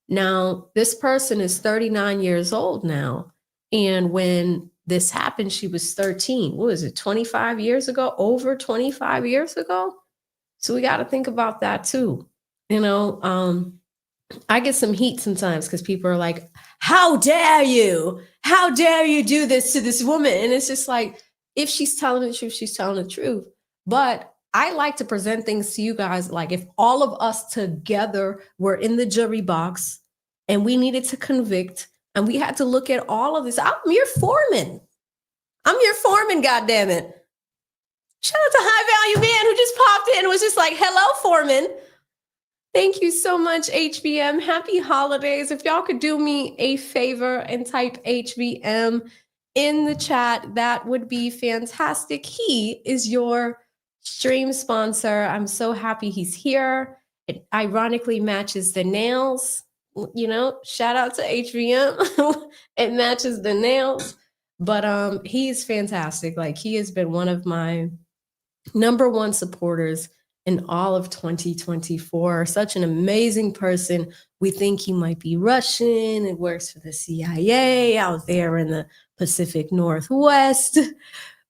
Now, this person is 39 years old now. And when this happened, she was 13. What was it, 25 years ago? Over 25 years ago? So we got to think about that too. You know, I get some heat sometimes because people are like, how dare you? How dare you do this to this woman? And it's just like, if she's telling the truth, she's telling the truth. But I like to present things to you guys like if all of us together were in the jury box and we needed to convict and we had to look at all of this. I'm your foreman. I'm your foreman, goddammit. Shout out to High Value Man who just popped in and was just like, hello, foreman. Thank you so much, HVM. Happy holidays. If y'all could do me a favor and type HVM in the chat, that would be fantastic. He is your stream sponsor. I'm so happy he's here. It ironically matches the nails. You know, shout out to HVM. It matches the nails. But he's fantastic. Like, he has been one of my #1 supporters in all of 2024. Such an amazing person. We think he might be Russian and works for the CIA out there in the Pacific Northwest,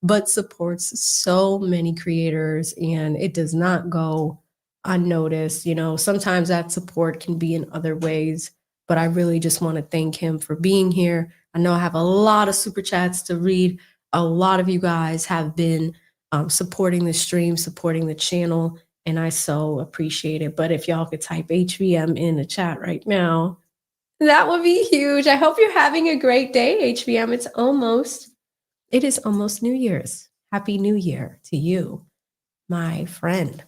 but supports so many creators, and it does not go unnoticed. You know, sometimes that support can be in other ways, but I really just want to thank him for being here. I know I have a lot of super chats to read. A lot of you guys have been supporting the stream, supporting the channel, and I so appreciate it. But if y'all could type HVM in the chat right now, that would be huge. I hope you're having a great day, HVM. It is almost New Year's. Happy New Year to you, my friend.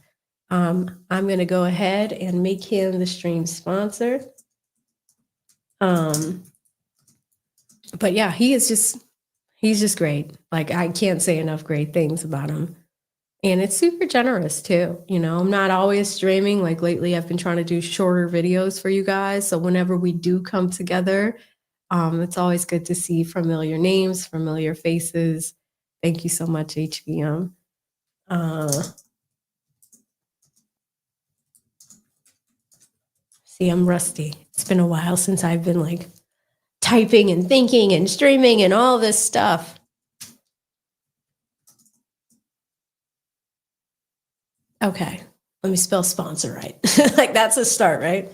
I'm going to go ahead and make him the stream sponsor. But yeah, he's just great. Like, I can't say enough great things about him. And it's super generous too. You know, I'm not always streaming. Like lately, I've been trying to do shorter videos for you guys. So whenever we do come together, it's always good to see familiar names, familiar faces. Thank you so much, HVM. See, I'm rusty. It's been a while since I've been like typing and thinking and streaming and all this stuff. Okay, let me spell sponsor right. Like, that's a start, right?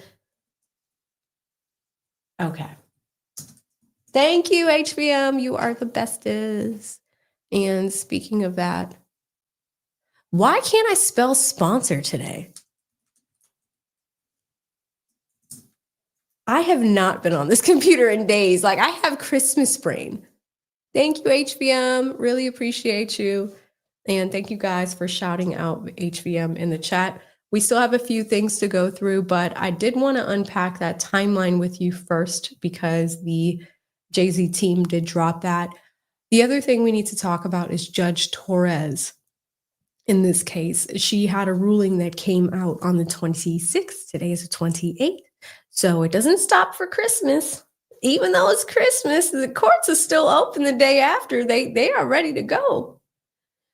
Okay. Thank you, HVM. You are the bestest. And speaking of that, why can't I spell sponsor today? I have not been on this computer in days. Like, I have Christmas brain. Thank you, HVM. Really appreciate you. And thank you guys for shouting out HVM in the chat. We still have a few things to go through, but I did want to unpack that timeline with you first because the Jay-Z team did drop that. The other thing we need to talk about is Judge Torres. In this case, she had a ruling that came out on the 26th. Today is the 28th. So it doesn't stop for Christmas. Even though it's Christmas, the courts are still open the day after. They are ready to go.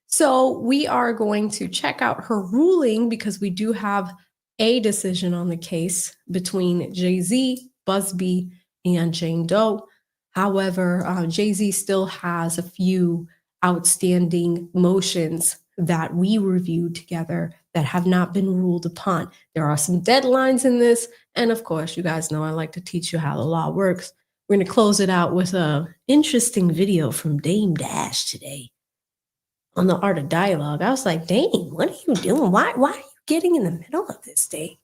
So we are going to check out her ruling because we do have a decision on the case between Jay-Z, Buzbee, and Jane Doe. However, Jay-Z still has a few outstanding motions that we reviewed together that have not been ruled upon. There are some deadlines in this. And of course, you guys know I like to teach you how the law works. We're going to close it out with an interesting video from Dame Dash today on the art of dialogue. I was like, Dame, what are you doing? Why are you getting in the middle of this, Dame?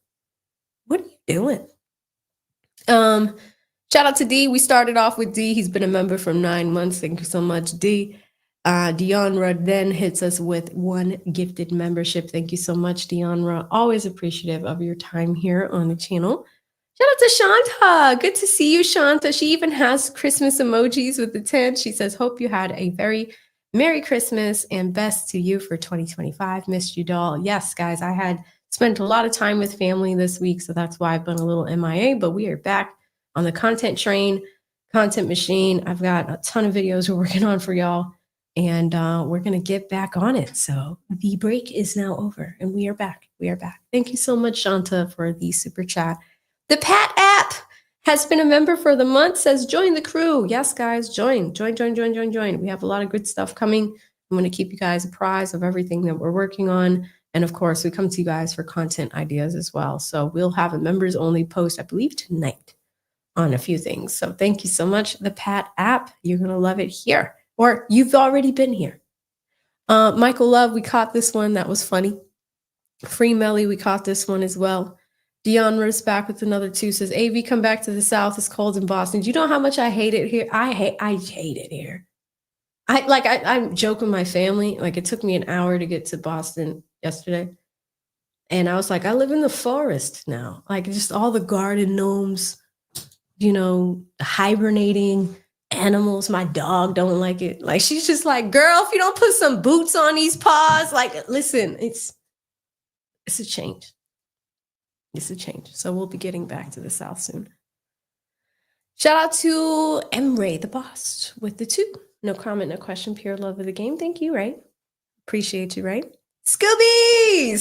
What are you doing? Shout out to D. We started off with D. He's been a member for 9 months. Thank you so much, D. Deonra then hits us with 1 gifted membership. Thank you so much, Deonra. Always appreciative of your time here on the channel. Shout out to Shanta. Good to see you, Shanta. She even has Christmas emojis with the tent. She says, hope you had a very Merry Christmas and best to you for 2025. Missed you, doll. Yes, guys, I had spent a lot of time with family this week, so that's why I've been a little MIA, but we are back on the content train, content machine. I've got a ton of videos we're working on for y'all, and we're going to get back on it. So the break is now over, and we are back. We are back. Thank you so much, Shanta, for the super chat. The Pat app has been a member for the month, says join the crew. Yes, guys, join. We have a lot of good stuff coming. I'm going to keep you guys apprised of everything that we're working on. And of course, we come to you guys for content ideas as well. So we'll have a members only post, I believe, tonight on a few things. So thank you so much. The Pat app, you're going to love it here, or you've already been here. Michael Love, we caught this one. That was funny. Free Melly, we caught this one as well. Deonra's back with another 2, says, AV, come back to the South. It's cold in Boston. Do you know how much I hate it here? I hate it here. I joke with my family. Like, it took me an hour to get to Boston yesterday. And I was like, I live in the forest now. Like, just all the garden gnomes, you know, hibernating animals. My dog don't like it. Like, she's just like, girl, if you don't put some boots on these paws, like, listen, it's a change. It's a change. So we'll be getting back to the South soon. Shout out to Emre, the boss, with the 2. No comment, no question, pure love of the game. Thank you, right? Appreciate you, right? Scooby-Doo.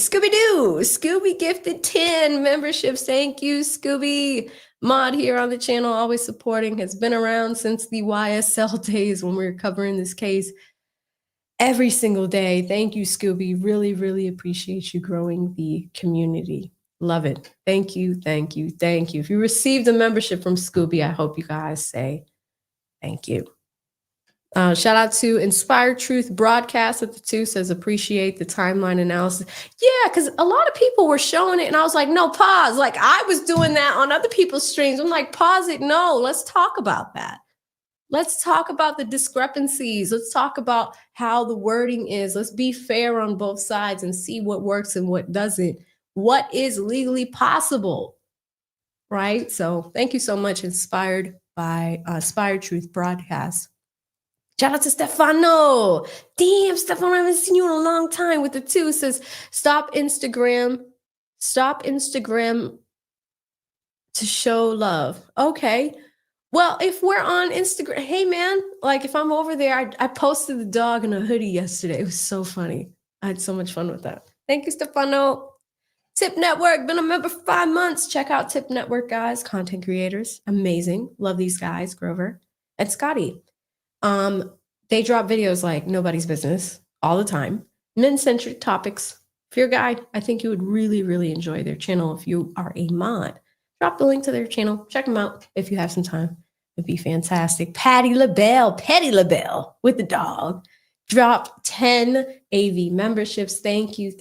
Scooby gifted 10 memberships. Thank you, Scooby. Mod here on the channel, always supporting, has been around since the YSL days when we were covering this case every single day. Thank you, Scooby. Really, really appreciate you growing the community. Love it. Thank you. If you received a membership from Scooby, I hope you guys say thank you. Shout out to Inspired Truth Broadcast at the 2 says, appreciate the timeline analysis. Yeah, because a lot of people were showing it and I was like, no, pause. Like I was doing that on other people's streams. I'm like, pause it. No, let's talk about that. Let's talk about the discrepancies. Let's talk about how the wording is. Let's be fair on both sides and see what works and what doesn't. What is legally possible, right? So thank you so much, Inspired Truth Broadcast. Shout out to Stefano. Damn, Stefano, I haven't seen you in a long time with the 2. It says, stop Instagram to show love. Okay. Well, if we're on Instagram, hey man, like if I'm over there, I posted the dog in a hoodie yesterday. It was so funny. I had so much fun with that. Thank you, Stefano. Tip Network, been a member for 5 months. Check out Tip Network, guys. Content creators, amazing. Love these guys, Grover and Scotty. They drop videos like nobody's business all the time. Men-centric topics. If you're a guy, I think you would really, really enjoy their channel if you are a mod. Drop the link to their channel. Check them out if you have some time. It'd be fantastic. Patty LaBelle with the dog. Drop 10 AV memberships. Thank you,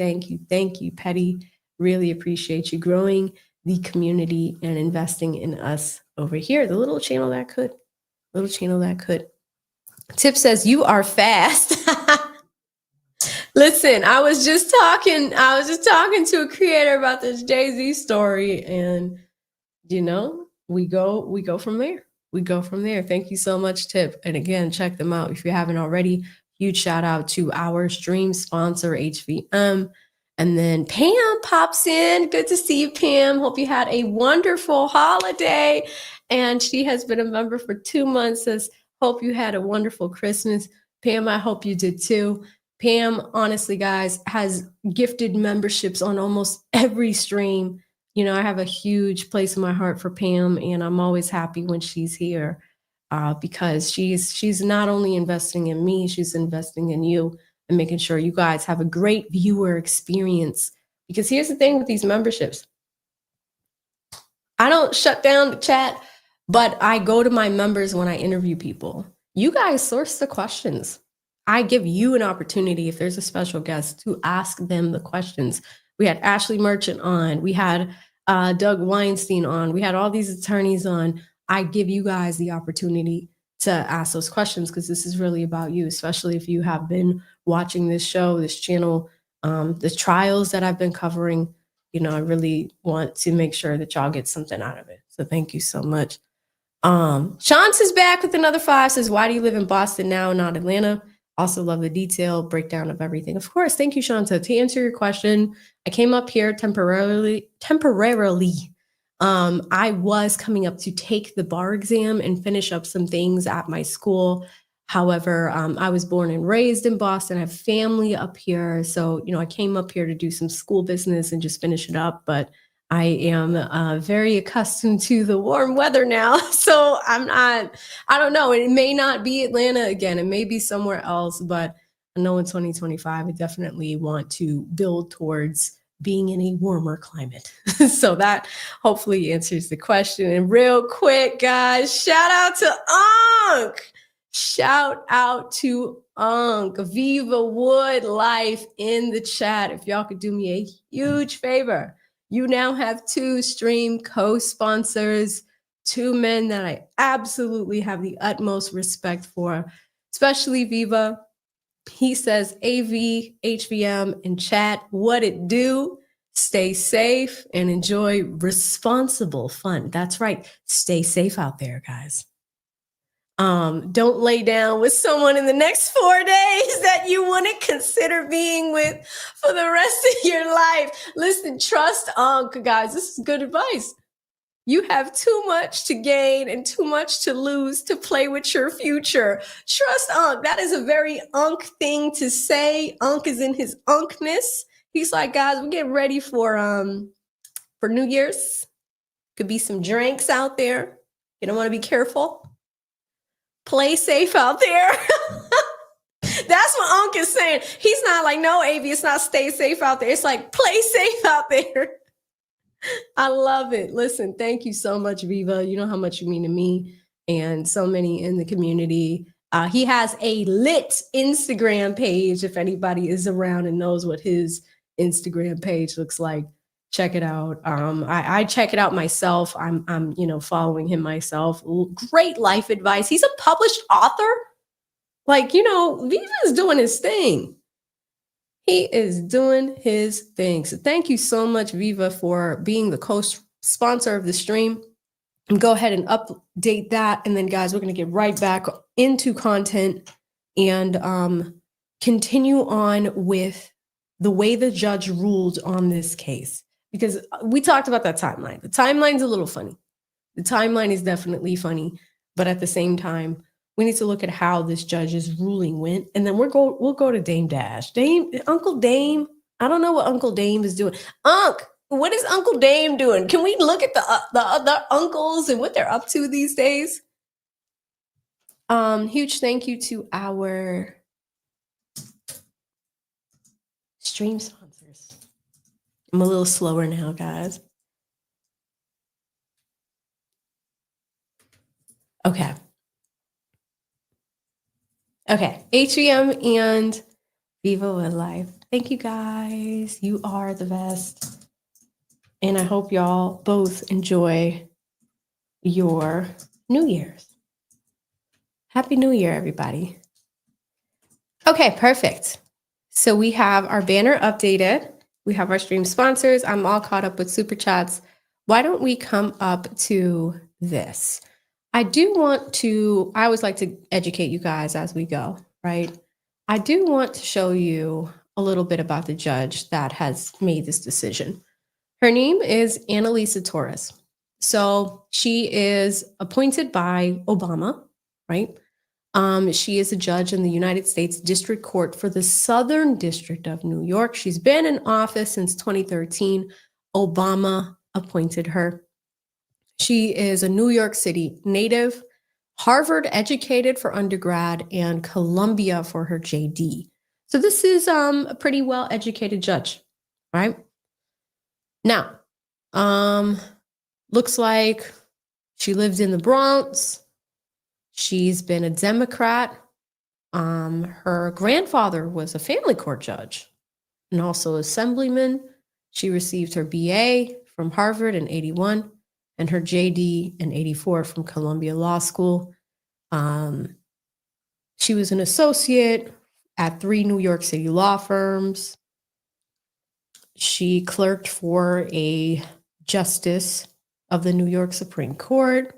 Patty. Really appreciate you growing the community and investing in us over here. The little channel that could. Tip says, you are fast. Listen, I was just talking to a creator about this Jay-Z story, and you know, we go from there. Thank you so much, Tip. And again, check them out if you haven't already. Huge shout out to our stream sponsor, HVM. And then Pam pops in. Good to see you, Pam. Hope you had a wonderful holiday. And she has been a member for 2 months. Says, hope you had a wonderful Christmas. Pam, I hope you did too. Pam, honestly, guys, has gifted memberships on almost every stream. You know, I have a huge place in my heart for Pam, and I'm always happy when she's here because she's not only investing in me, she's investing in you and making sure you guys have a great viewer experience. Because here's the thing with these memberships. I don't shut down the chat, but I go to my members when I interview people. You guys source the questions. I give you an opportunity, if there's a special guest, to ask them the questions. We had Ashley Merchant on. We had Doug Weinstein on. We had all these attorneys on. I give you guys the opportunity to ask those questions because this is really about you, especially if you have been watching this show, this channel, the trials that I've been covering. You know, I really want to make sure that y'all get something out of it. So thank you so much. Shantz is back with another 5, says, why do you live in Boston now, not Atlanta? Also love the detailed breakdown of everything. Of course, thank you, Shanta. To answer your question, I came up here temporarily. I was coming up to take the bar exam and finish up some things at my school. However, I was born and raised in Boston. I have family up here. So, you know, I came up here to do some school business and just finish it up. But I am very accustomed to the warm weather now. So I don't know. It may not be Atlanta again. It may be somewhere else. But I know in 2025, I definitely want to build towards being in a warmer climate. So that hopefully answers the question. And real quick, guys, shout out to Ankh. Shout out to Ankh, Viva Wood Life in the chat. If y'all could do me a huge favor, you now have 2 stream co-sponsors, 2 men that I absolutely have the utmost respect for, especially Viva. He says, AV, HVM in chat, what it do? Stay safe and enjoy responsible fun. That's right. Stay safe out there, guys. Don't lay down with someone in the next 4 days that you wouldn't consider being with for the rest of your life. Listen, trust Ankh, guys. This is good advice. You have too much to gain and too much to lose to play with your future. Trust Ankh. That is a very Ankh thing to say. Ankh is in his Ankhness. He's like, guys, we're getting ready for New Year's. Could be some drinks out there. You don't want to be careful. Play safe out there. That's what Ankh is saying. He's not like, no, AV, it's not stay safe out there. It's like, play safe out there. I love it. Listen, thank you so much, Viva. You know how much you mean to me and so many in the community He has a lit Instagram page. If anybody is around and knows what his Instagram page looks like, check it out. I check it out myself. I'm following him myself. Great life advice. He's a published author. Like, Viva is doing his thing. He is doing his thing. So thank you so much, Viva, for being the co-sponsor of the stream. And go ahead and update that. And then, guys, we're going to get right back into content and continue on with the way the judge ruled on this case. Because we talked about that timeline. The timeline's a little funny. The timeline is definitely funny. But at the same time, we need to look at how this judge's ruling went. And then we'll go to Dame Dash. Uncle Dame. I don't know what Uncle Dame is doing. What is Uncle Dame doing? Can we look at the other uncles and what they're up to these days? Huge thank you to our stream sponsors. I'm a little slower now, guys. Okay. HVM and Viva with Life. Thank you, guys. You are the best. And I hope y'all both enjoy your New Year's. Happy New Year, everybody. Okay, perfect. So we have our banner updated. We have our stream sponsors. I'm all caught up with Superchats. Why don't we come up to this? I always like to educate you guys as we go, right? I do want to show you a little bit about the judge that has made this decision. Her name is Annalisa Torres. So she is appointed by Obama, right? She is a judge in the United States District Court for the Southern District of New York. She's been in office since 2013. Obama appointed her. She is a New York City native, Harvard educated for undergrad, and Columbia for her JD. So this is a pretty well-educated judge, right? Now, looks like she lived in the Bronx. She's been a Democrat. Her grandfather was a family court judge and also assemblyman. She received her BA from Harvard in 81 and her JD in 84 from Columbia Law School. She was an associate at 3 New York City law firms. She clerked for a justice of the New York Supreme Court.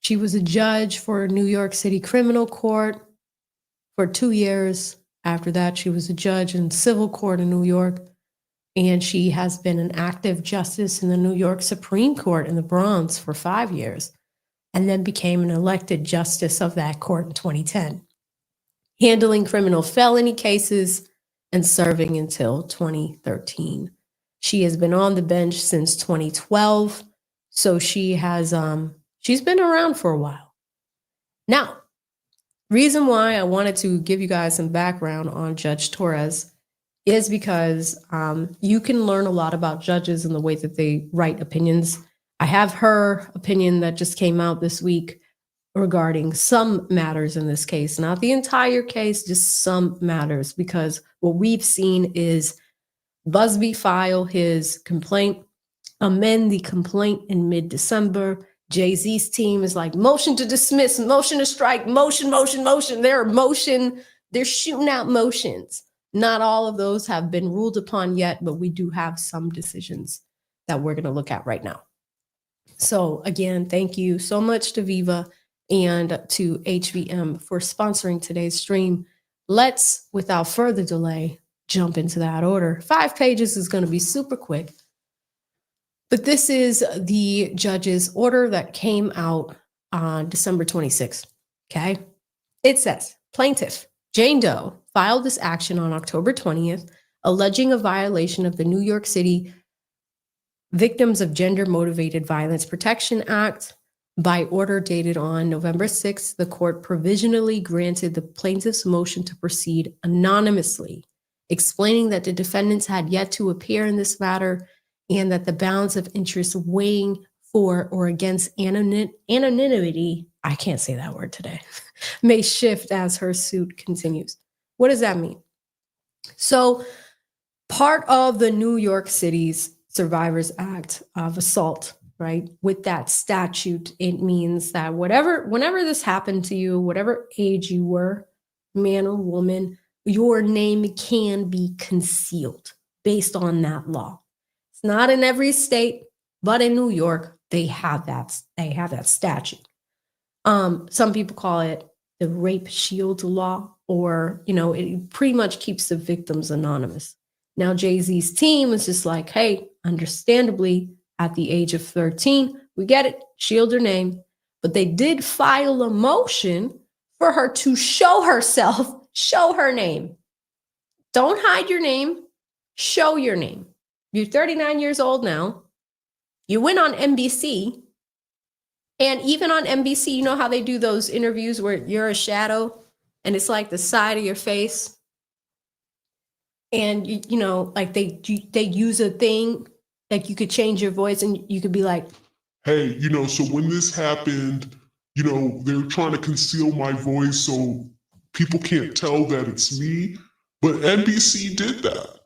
She was a judge for New York City Criminal Court for 2 years. After that, she was a judge in civil court in New York. And she has been an active justice in the New York Supreme Court in the Bronx for 5 years, and then became an elected justice of that court in 2010, handling criminal felony cases and serving until 2013. She has been on the bench since 2012, so she has she's been around for a while. Now, reason why I wanted to give you guys some background on Judge Torres is because you can learn a lot about judges and the way that they write opinions. I have her opinion that just came out this week regarding some matters in this case, not the entire case, just some matters, because what we've seen is Buzbee file his complaint, amend the complaint in mid-December. Jay-Z's team is like, motion to dismiss, motion to strike, motion. They're shooting out motions. Not all of those have been ruled upon yet, but we do have some decisions that we're going to look at right now. So again, thank you so much to Viva and to HVM for sponsoring today's stream. Let's, without further delay, jump into that order. 5 pages is going to be super quick. But this is the judge's order that came out on December 26th. Okay. It says, plaintiff Jane Doe filed this action on October 20th, alleging a violation of the New York City Victims of Gender Motivated Violence Protection Act. By order dated on November 6th, the court provisionally granted the plaintiff's motion to proceed anonymously, explaining that the defendants had yet to appear in this matter and that the balance of interest weighing for or against anonymity, I can't say that word today, may shift as her suit continues. What does that mean? So part of the New York City's Survivors Act of assault, right? With that statute, it means that whenever this happened to you, whatever age you were, man or woman, your name can be concealed based on that law. It's not in every state, but in New York, they have that statute. Some people call it the rape shield law, or, it pretty much keeps the victims anonymous. Now, Jay-Z's team is just like, hey, understandably, at the age of 13, we get it, shield her name. But they did file a motion for her to show herself, show her name. Don't hide your name, show your name. You're 39 years old now. You went on NBC. And even on NBC, you know how they do those interviews where you're a shadow and it's like the side of your face? And, like they use a thing, like you could change your voice and you could be like, hey, so when this happened, they're trying to conceal my voice so people can't tell that it's me. But NBC did that.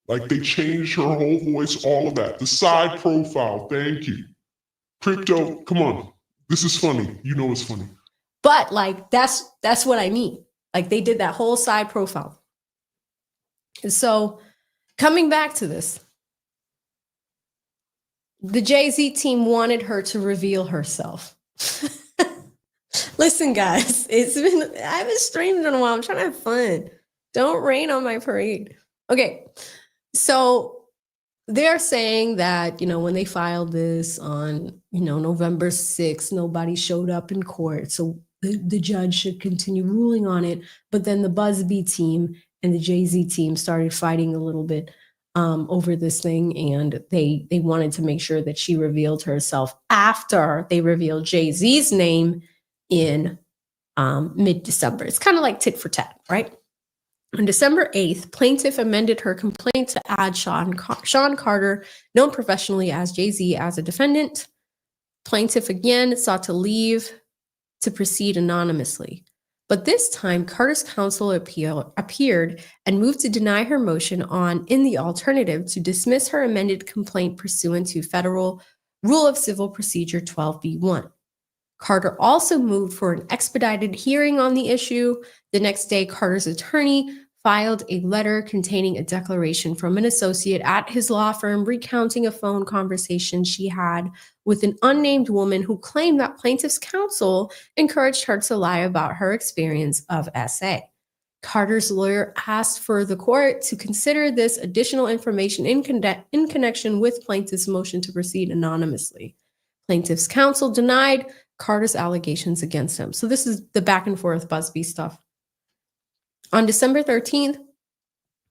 Like they changed her whole voice, all of that. The side profile, thank you. Crypto, come on. This is funny. It's funny. But like, that's what I mean. Like they did that whole side profile. And so coming back to this, the Jay-Z team wanted her to reveal herself. Listen, guys, I haven't streamed in a while. I'm trying to have fun. Don't rain on my parade. Okay, so they're saying that, when they filed this on, November 6th, nobody showed up in court. So the judge should continue ruling on it. But then the Buzbee team and the Jay-Z team started fighting a little bit over this thing. And they wanted to make sure that she revealed herself after they revealed Jay-Z's name in mid-December. It's kind of like tit for tat, right? On December 8th, plaintiff amended her complaint to add Sean Carter, known professionally as Jay-Z, as a defendant. Plaintiff again sought to leave to proceed anonymously. But this time, Carter's counsel appeared and moved to deny her motion in the alternative, to dismiss her amended complaint pursuant to Federal Rule of Civil Procedure 12b-1. Carter also moved for an expedited hearing on the issue. The next day, Carter's attorney filed a letter containing a declaration from an associate at his law firm recounting a phone conversation she had with an unnamed woman who claimed that plaintiff's counsel encouraged her to lie about her experience of SA. Carter's lawyer asked for the court to consider this additional information in connection with plaintiff's motion to proceed anonymously. Plaintiff's counsel denied Carter's allegations against him. So this is the back and forth Buzzbee stuff. On December 13th,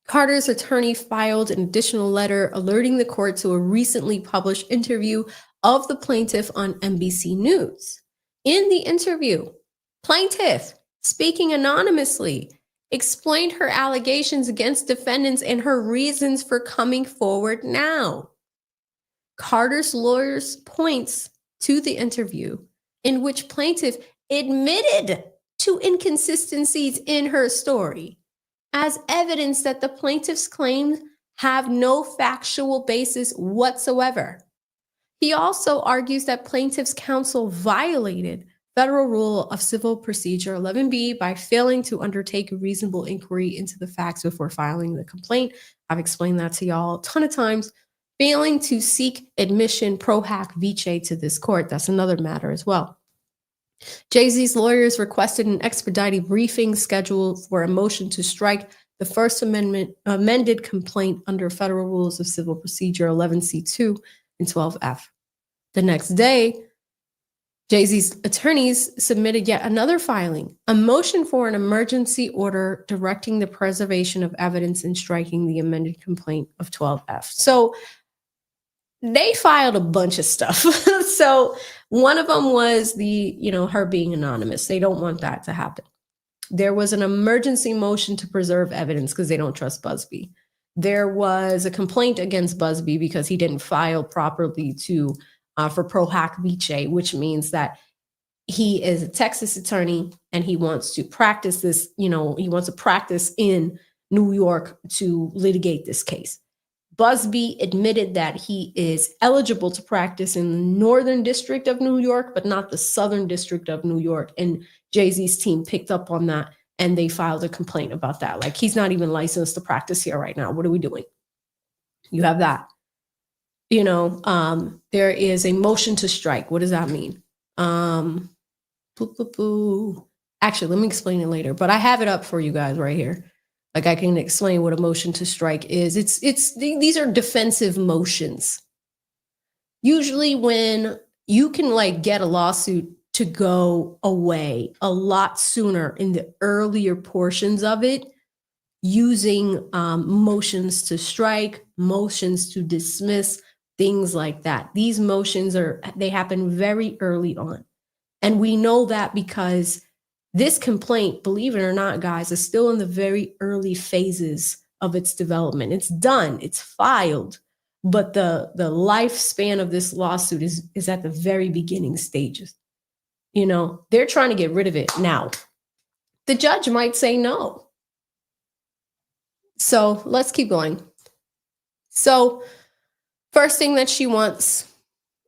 Carter's attorney filed an additional letter alerting the court to a recently published interview of the plaintiff on NBC News. In the interview, plaintiff, speaking anonymously, explained her allegations against defendants and her reasons for coming forward now. Carter's lawyers points to the interview in which plaintiff admitted to inconsistencies in her story as evidence that the plaintiff's claims have no factual basis whatsoever. He also argues that plaintiff's counsel violated Federal Rule of Civil Procedure 11b by failing to undertake a reasonable inquiry into the facts before filing the complaint. I've explained that to y'all a ton of times. Failing to seek admission pro hac vice to this court, that's another matter as well. Jay-Z's lawyers requested an expedited briefing schedule for a motion to strike the First Amendment amended complaint under Federal Rules of Civil Procedure 11c2 and 12f. The next day, Jay-Z's attorneys submitted yet another filing, a motion for an emergency order directing the preservation of evidence and striking the amended complaint of 12f. So they filed a bunch of stuff. So one of them was her being anonymous. They don't want that to happen. There was an emergency motion to preserve evidence because they don't trust Buzbee. There was a complaint against Buzbee because he didn't file properly for pro hac vice, which means that he is a Texas attorney and he wants to practice this, he wants to practice in New York to litigate this case. Buzbee admitted that he is eligible to practice in the Northern District of New York, but not the Southern District of New York. And Jay-Z's team picked up on that and they filed a complaint about that. Like, he's not even licensed to practice here right now. What are we doing? You have that. There is a motion to strike. What does that mean? Actually, let me explain it later, but I have it up for you guys right here. Like, I can explain what a motion to strike is. These are defensive motions. Usually when you can get a lawsuit to go away a lot sooner in the earlier portions of it, using motions to strike, motions to dismiss, things like that. These motions they happen very early on. And we know that because this complaint, believe it or not, guys, is still in the very early phases of its development. It's done, it's filed, but the lifespan of this lawsuit is at the very beginning stages. They're trying to get rid of it now. The judge might say no. So let's keep going. So first thing that she wants,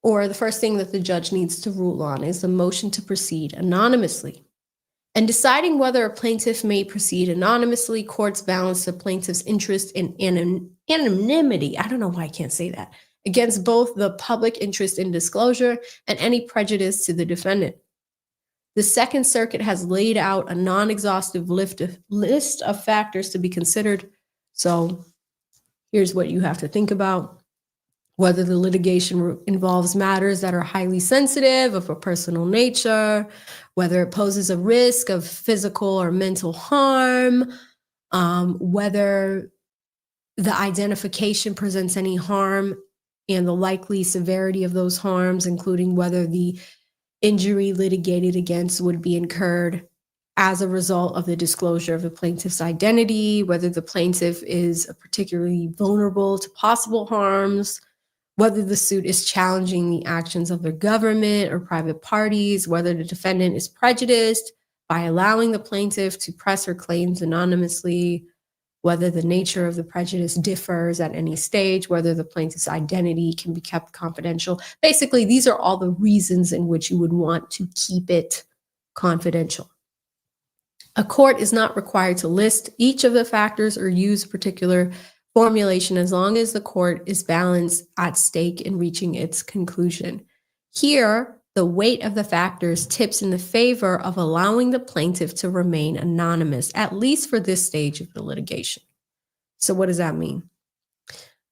or the first thing that the judge needs to rule on, is the motion to proceed anonymously. And deciding whether a plaintiff may proceed anonymously, courts balance the plaintiff's interest in anonymity, I don't know why I can't say that, against both the public interest in disclosure and any prejudice to the defendant. The Second Circuit has laid out a non-exhaustive list of factors to be considered. So here's what you have to think about. Whether the litigation involves matters that are highly sensitive, of a personal nature, whether it poses a risk of physical or mental harm, whether the identification presents any harm and the likely severity of those harms, including whether the injury litigated against would be incurred as a result of the disclosure of the plaintiff's identity, whether the plaintiff is particularly vulnerable to possible harms, whether the suit is challenging the actions of the government or private parties, whether the defendant is prejudiced by allowing the plaintiff to press her claims anonymously, whether the nature of the prejudice differs at any stage, whether the plaintiff's identity can be kept confidential. Basically, these are all the reasons in which you would want to keep it confidential. A court is not required to list each of the factors or use a particular formulation as long as the court is balanced at stake in reaching its conclusion. Here, the weight of the factors tips in the favor of allowing the plaintiff to remain anonymous, at least for this stage of the litigation. So what does that mean?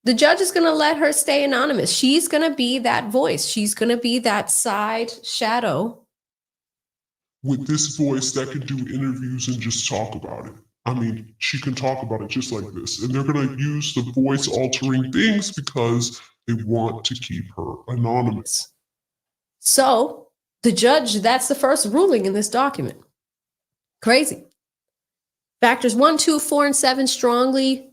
The judge is going to let her stay anonymous. She's going to be that voice. She's going to be that side shadow. With this voice that can do interviews and just talk about it. I mean, she can talk about it just like this. And they're going to use the voice altering things because they want to keep her anonymous. So the judge, that's the first ruling in this document. Crazy. Factors 1, 2, 4, and 7 strongly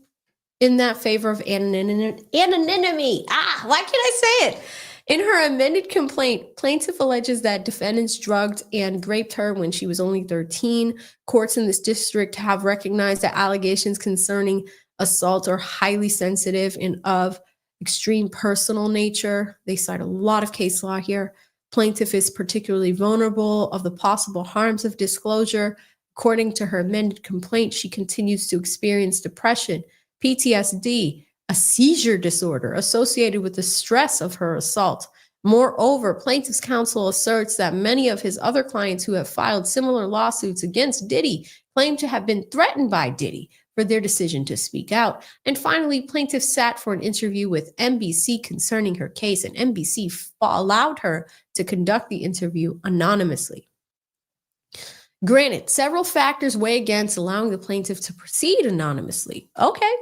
in that favor of anonymity. Why can't I say it? In her amended complaint, plaintiff alleges that defendants drugged and raped her when she was only 13. Courts in this district have recognized that allegations concerning assault are highly sensitive and of extreme personal nature. They cite a lot of case law here. Plaintiff is particularly vulnerable of the possible harms of disclosure. According to her amended complaint, she continues to experience depression, PTSD, a seizure disorder associated with the stress of her assault. Moreover, plaintiff's counsel asserts that many of his other clients who have filed similar lawsuits against Diddy claim to have been threatened by Diddy for their decision to speak out. And finally, plaintiff sat for an interview with NBC concerning her case, and NBC allowed her to conduct the interview anonymously. Granted, several factors weigh against allowing the plaintiff to proceed anonymously. Okay.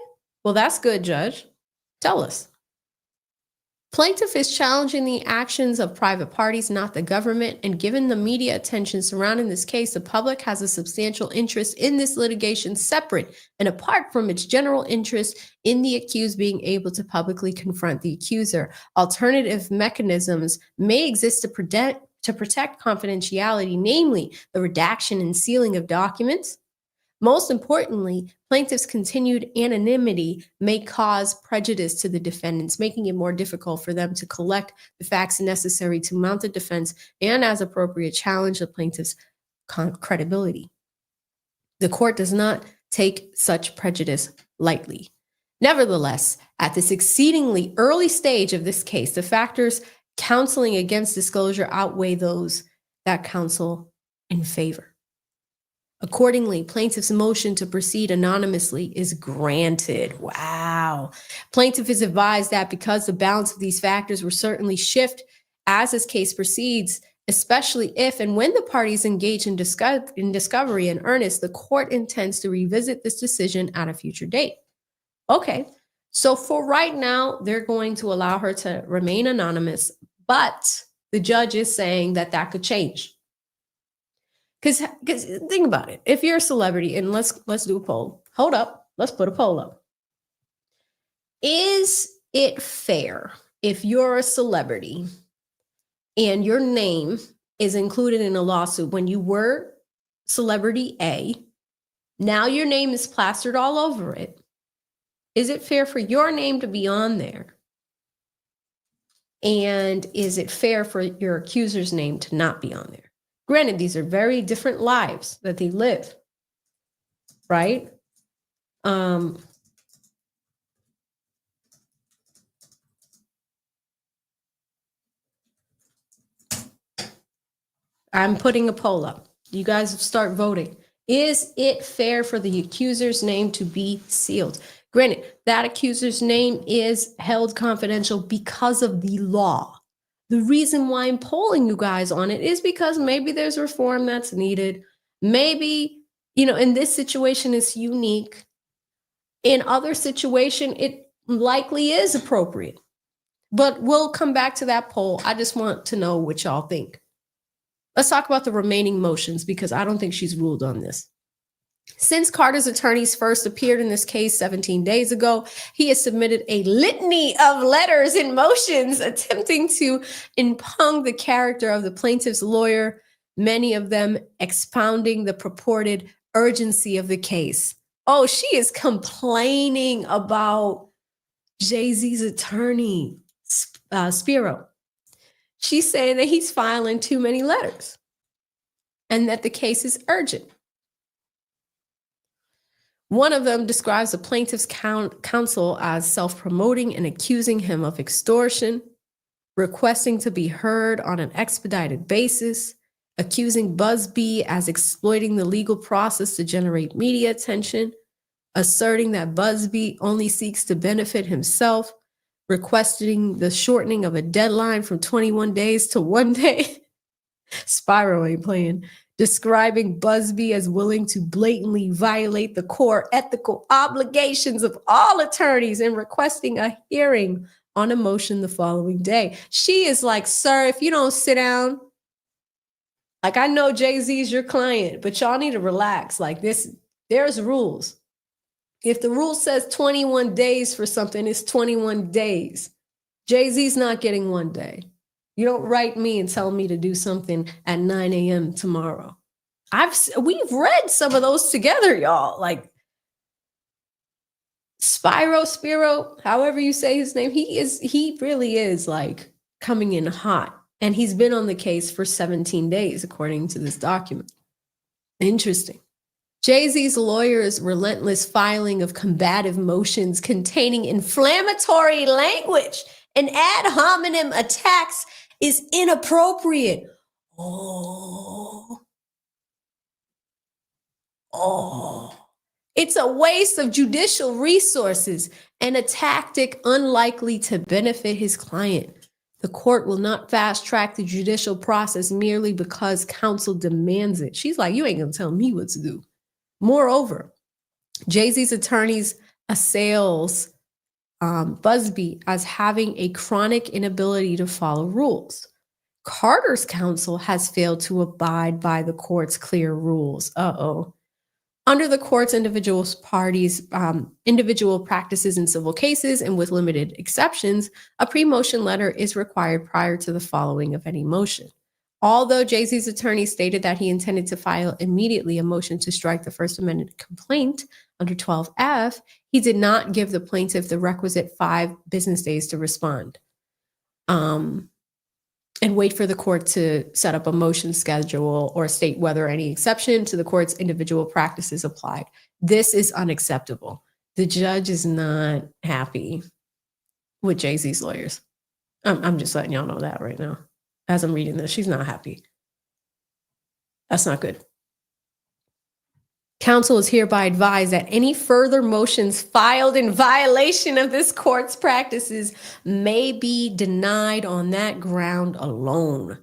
Well, that's good, Judge. Tell us. Plaintiff is challenging the actions of private parties, not the government, and given the media attention surrounding this case, the public has a substantial interest in this litigation separate and apart from its general interest in the accused being able to publicly confront the accuser. Alternative mechanisms may exist to to protect confidentiality, namely the redaction and sealing of documents. Most importantly, plaintiffs' continued anonymity may cause prejudice to the defendants, making it more difficult for them to collect the facts necessary to mount a defense and, as appropriate, challenge the plaintiff's credibility. The court does not take such prejudice lightly. Nevertheless, at this exceedingly early stage of this case, the factors counseling against disclosure outweigh those that counsel in favor. Accordingly, plaintiff's motion to proceed anonymously is granted. Wow. Plaintiff is advised that because the balance of these factors will certainly shift as this case proceeds, especially if and when the parties engage in discovery in earnest, the court intends to revisit this decision at a future date. Okay, so for right now, they're going to allow her to remain anonymous, but the judge is saying that that could change. Because think about it. If you're a celebrity, and let's do a poll. Hold up. Let's put a poll up. Is it fair if you're a celebrity and your name is included in a lawsuit when you were celebrity A, now your name is plastered all over it? Is it fair for your name to be on there? And is it fair for your accuser's name to not be on there? Granted, these are very different lives that they live, right? I'm putting a poll up. You guys start voting. Is it fair for the accuser's name to be sealed? Granted, that accuser's name is held confidential because of the law. The reason why I'm polling you guys on it is because maybe there's reform that's needed. Maybe, in this situation, it's unique. In other situation, it likely is appropriate. But we'll come back to that poll. I just want to know what y'all think. Let's talk about the remaining motions because I don't think she's ruled on this. Since Carter's attorneys first appeared in this case 17 days ago, he has submitted a litany of letters and motions attempting to impugn the character of the plaintiff's lawyer, many of them expounding the purported urgency of the case. Oh, she is complaining about Jay-Z's attorney, Spiro. She's saying that he's filing too many letters and that the case is urgent. One of them describes the plaintiff's counsel as self-promoting and accusing him of extortion, requesting to be heard on an expedited basis, accusing Buzbee as exploiting the legal process to generate media attention, asserting that Buzbee only seeks to benefit himself, requesting the shortening of a deadline from 21 days to 1 day. Spiro ain't playing. Describing Buzbee as willing to blatantly violate the core ethical obligations of all attorneys and requesting a hearing on a motion the following day. She is like, sir, if you don't sit down, like I know Jay-Z is your client, but y'all need to relax. Like this, there's rules. If the rule says 21 days for something, it's 21 days. Jay-Z's not getting 1 day. You don't write me and tell me to do something at 9 a.m. tomorrow. We've read some of those together, y'all. Like Spiro, however you say his name, he really is like coming in hot. And he's been on the case for 17 days, according to this document. Interesting. Jay-Z's lawyer's relentless filing of combative motions containing inflammatory language and ad hominem attacks is inappropriate. Oh. It's a waste of judicial resources and a tactic unlikely to benefit his client. The court will not fast track the judicial process merely because counsel demands it. She's like, you ain't gonna tell me what to do. Moreover, Jay-Z's attorneys assails Buzbee as having a chronic inability to follow rules. Carter's counsel has failed to abide by the court's clear rules. Under the court's individual practices in civil cases, and with limited exceptions, a pre-motion letter is required prior to the following of any motion. Although Jay-Z's attorney stated that he intended to file immediately a motion to strike the First Amendment complaint under 12F, he did not give the plaintiff the requisite 5 business days to respond and wait for the court to set up a motion schedule or state whether any exception to the court's individual practices applied. This is unacceptable. The judge is not happy with Jay-Z's lawyers. I'm just letting y'all know that right now. As I'm reading this, she's not happy. That's not good. Counsel is hereby advised that any further motions filed in violation of this court's practices may be denied on that ground alone.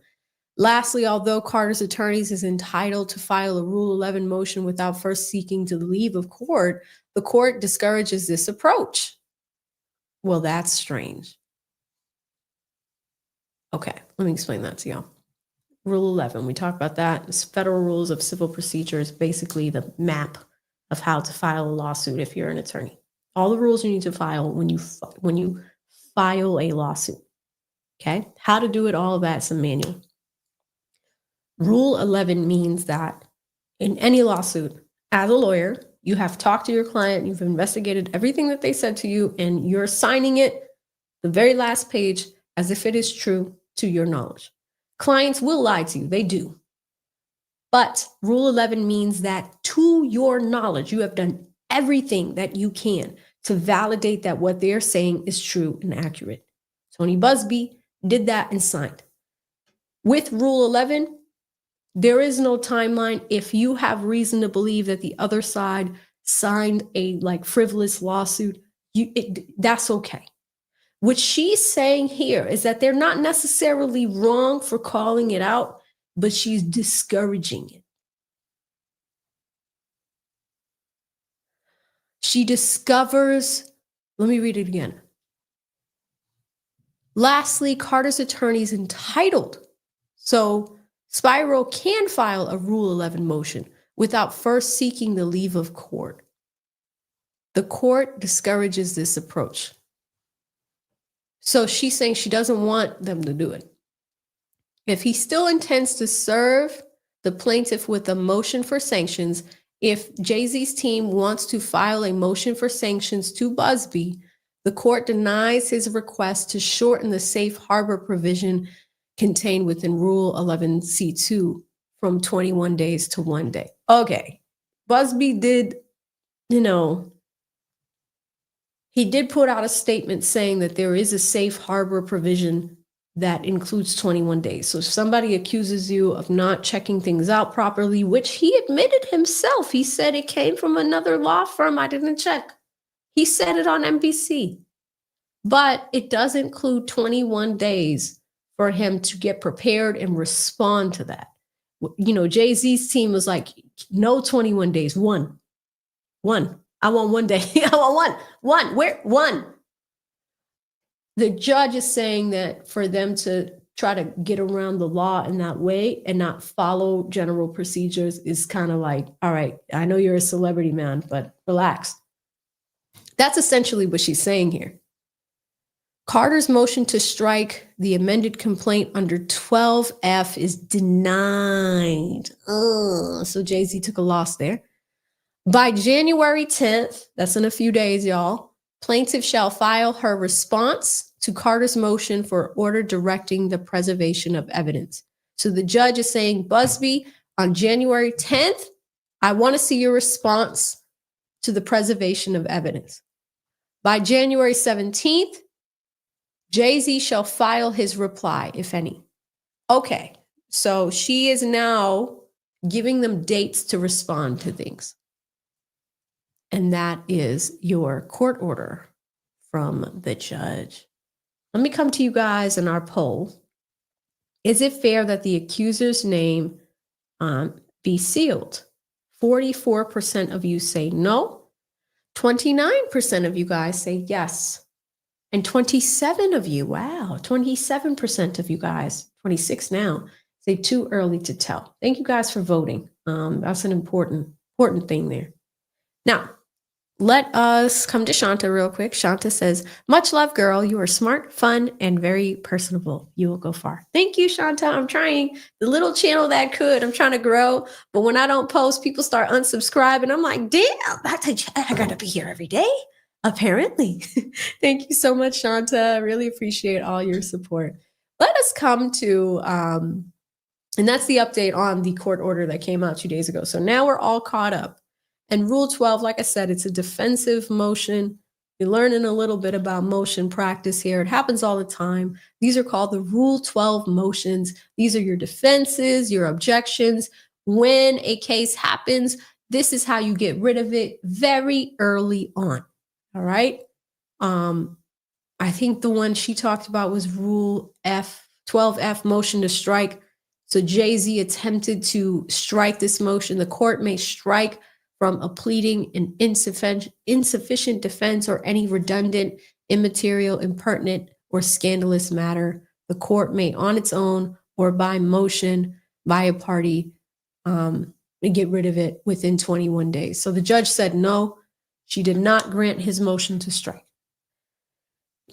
Lastly, although Carter's attorneys is entitled to file a Rule 11 motion without first seeking to leave of court, the court discourages this approach. Well, that's strange. Okay, let me explain that to y'all. Rule 11, we talked about that. It's Federal Rules of Civil Procedure is basically the map of how to file a lawsuit if you're an attorney. All the rules you need to file when you file a lawsuit. Okay, how to do it, all of that's a manual. Rule 11 means that in any lawsuit, as a lawyer, you have talked to your client, you've investigated everything that they said to you, and you're signing it, the very last page, as if it is true to your knowledge. Clients will lie to you, they do. But Rule 11 means that to your knowledge, you have done everything that you can to validate that what they're saying is true and accurate. Tony Buzbee did that and signed. With Rule 11, there is no timeline. If you have reason to believe that the other side signed a frivolous lawsuit, that's okay. What she's saying here is that they're not necessarily wrong for calling it out, but she's discouraging it. She discovers, let me read it again. Lastly, Carter's attorney is entitled. So Spyro can file a Rule 11 motion without first seeking the leave of court. The court discourages this approach. So she's saying she doesn't want them to do it. If he still intends to serve the plaintiff with a motion for sanctions, if Jay-Z's team wants to file a motion for sanctions to Buzbee, the court denies his request to shorten the safe harbor provision contained within Rule 11C2 from 21 days to 1 day. Okay, Buzbee did, he did put out a statement saying that there is a safe harbor provision that includes 21 days. So if somebody accuses you of not checking things out properly, which he admitted himself, he said it came from another law firm, I didn't check. He said it on NBC. But it does include 21 days for him to get prepared and respond to that. Jay-Z's team was like, no 21 days, one. I want 1 day. I want one. Where? One. The judge is saying that for them to try to get around the law in that way and not follow general procedures is kind of like, all right, I know you're a celebrity, man, but relax. That's essentially what she's saying here. Carter's motion to strike the amended complaint under 12F is denied. So Jay-Z took a loss there. By January 10th, that's in a few days, y'all, plaintiff shall file her response to Carter's motion for order directing the preservation of evidence. So the judge is saying, Buzbee, on January 10th, I want to see your response to the preservation of evidence. By January 17th, Jay-Z shall file his reply, if any. Okay, so she is now giving them dates to respond to things. And that is your court order from the judge. Let me come to you guys in our poll. Is it fair that the accuser's name be sealed? 44% of you say no. 29% of you guys say yes. And 27 of you, wow, 27% of you guys, 26 now, say too early to tell. Thank you guys for voting. That's an important thing there. Now, let us come to Shanta real quick. Shanta says, much love, girl. You are smart, fun, and very personable. You will go far. Thank you, Shanta. I'm trying the little channel that could. I'm trying to grow. But when I don't post, people start unsubscribing. I'm like, damn, I got to be here every day, apparently. Thank you so much, Shanta. I really appreciate all your support. Let us come to, and that's the update on the court order that came out 2 days ago. So now we're all caught up. And Rule 12, like I said, it's a defensive motion. You're learning a little bit about motion practice here. It happens all the time. These are called the Rule 12 motions. These are your defenses, your objections. When a case happens, this is how you get rid of it very early on. All right. I think the one she talked about was Rule F, 12F, motion to strike. So Jay-Z attempted to strike this motion. The court may strike from a pleading an insufficient defense or any redundant, immaterial, impertinent, or scandalous matter. The court may, on its own or by motion by a party, get rid of it within 21 days. So the judge said no. She did not grant his motion to strike.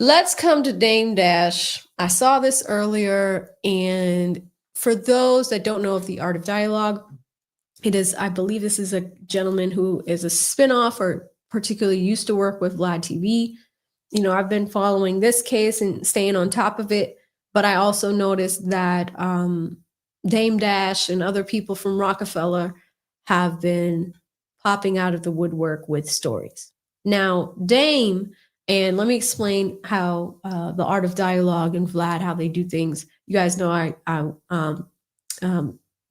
Let's come to Dame Dash. I saw this earlier, and for those that don't know of the Art of Dialogue, it is, I believe this is a gentleman who is a spinoff or particularly used to work with Vlad TV. You know, I've been following this case and staying on top of it, but I also noticed that Dame Dash and other people from Rockefeller have been popping out of the woodwork with stories. Now, Dame, and let me explain how the Art of Dialogue and Vlad, how they do things. You guys know I'm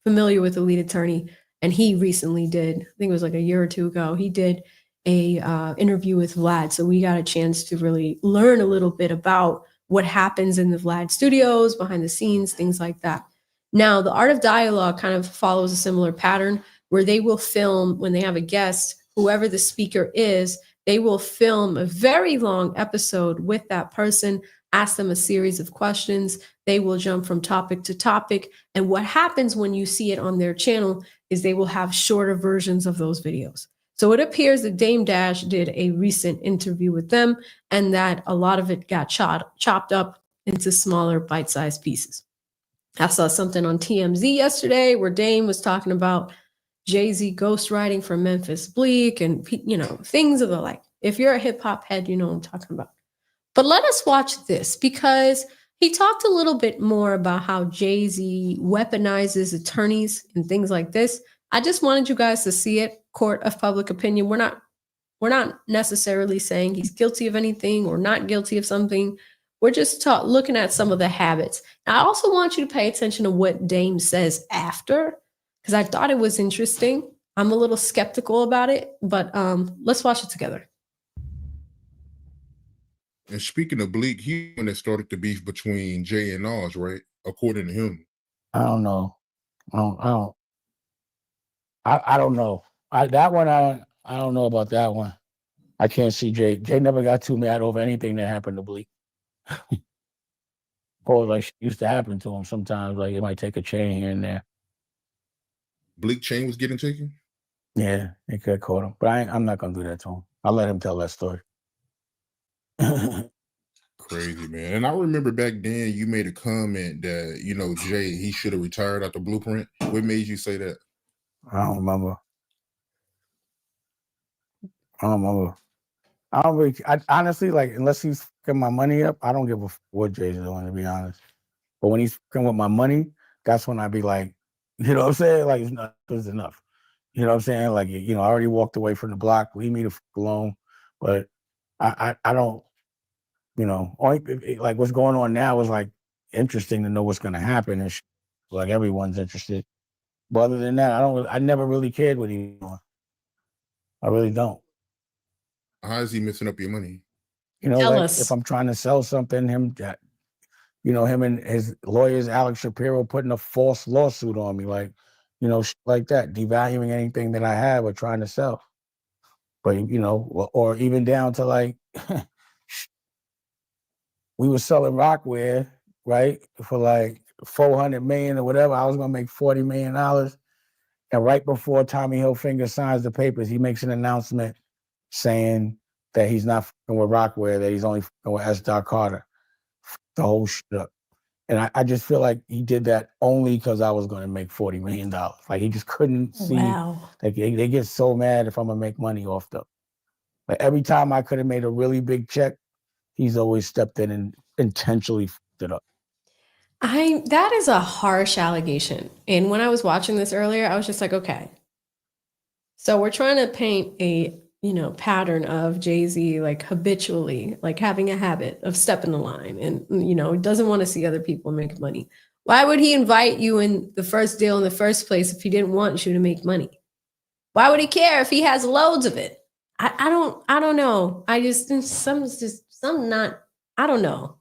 familiar with the lead attorney, and he recently did, I think it was like a year or two ago, he did a interview with Vlad. So we got a chance to really learn a little bit about what happens in the Vlad studios, behind the scenes, things like that. Now, the Art of Dialogue kind of follows a similar pattern where they will film when they have a guest, whoever the speaker is, they will film a very long episode with that person, ask them a series of questions. They will jump from topic to topic. And what happens when you see it on their channel is they will have shorter versions of those videos. So it appears that Dame Dash did a recent interview with them and that a lot of it got chopped up into smaller bite-sized pieces. I saw something on TMZ yesterday where Dame was talking about Jay-Z ghostwriting for Memphis Bleak and, you know, things of the like. If you're a hip hop head, you know what I'm talking about. But let us watch this because he talked a little bit more about how Jay-Z weaponizes attorneys and things like this. I just wanted you guys to see it. Court of public opinion. We're not necessarily saying he's guilty of anything or not guilty of something. We're just looking at some of the habits. Now, I also want you to pay attention to what Dame says after, because I thought it was interesting. I'm a little skeptical about it, but let's watch it together. And speaking of Bleak, he when it started the beef between Jay and Nas, right? According to him. I don't know. I don't know. I don't know about that one. I can't see Jay. Jay never got too mad over anything that happened to Bleak. Or like shit used to happen to him sometimes. Like it might take a chain here and there. Bleak chain was getting taken? Yeah, they could have caught him. But I'm not gonna do that to him. I'll let him tell that story. Crazy, man. And I remember back then you made a comment that, you know, Jay, he should have retired out the Blueprint. What made you say that? I don't remember. I don't really, honestly, like, unless he's fucking my money up, I don't give a fuck what Jay's doing, to be honest. But when he's fucking with my money, that's when I be like, you know what I'm saying? Like, it's enough. You know what I'm saying? Like, you know, I already walked away from the block. Leave me the fuck alone. But I don't, you know, like what's going on now is like interesting to know what's going to happen. And like everyone's interested. But other than that, I never really cared what he's doing. I really don't. How is he messing up your money? You know, like if I'm trying to sell something, him and his lawyers, Alex Shapiro, putting a false lawsuit on me, like, you know, like that, devaluing anything that I have or trying to sell. But, you know, or even down to like, we were selling Rockware, right, for like $400 million or whatever. I was going to make $40 million. And right before Tommy Hilfiger signs the papers, he makes an announcement saying that he's not fucking with Rockwell, that he's only fucking with S. Carter. The whole shit up. And I just feel like he did that only because I was going to make $40 million. Like, he just couldn't see. Wow. Like, they get so mad if I'm going to make money off them. Like, every time I could have made a really big check, he's always stepped in and intentionally fucked it up. That is a harsh allegation. And when I was watching this earlier, I was just like, okay. So we're trying to paint a, pattern of Jay-Z, like, habitually, like, having a habit of stepping the line and, doesn't want to see other people make money. Why would he invite you in the first deal in the first place if he didn't want you to make money? Why would he care if he has loads of it? I don't know. I don't know.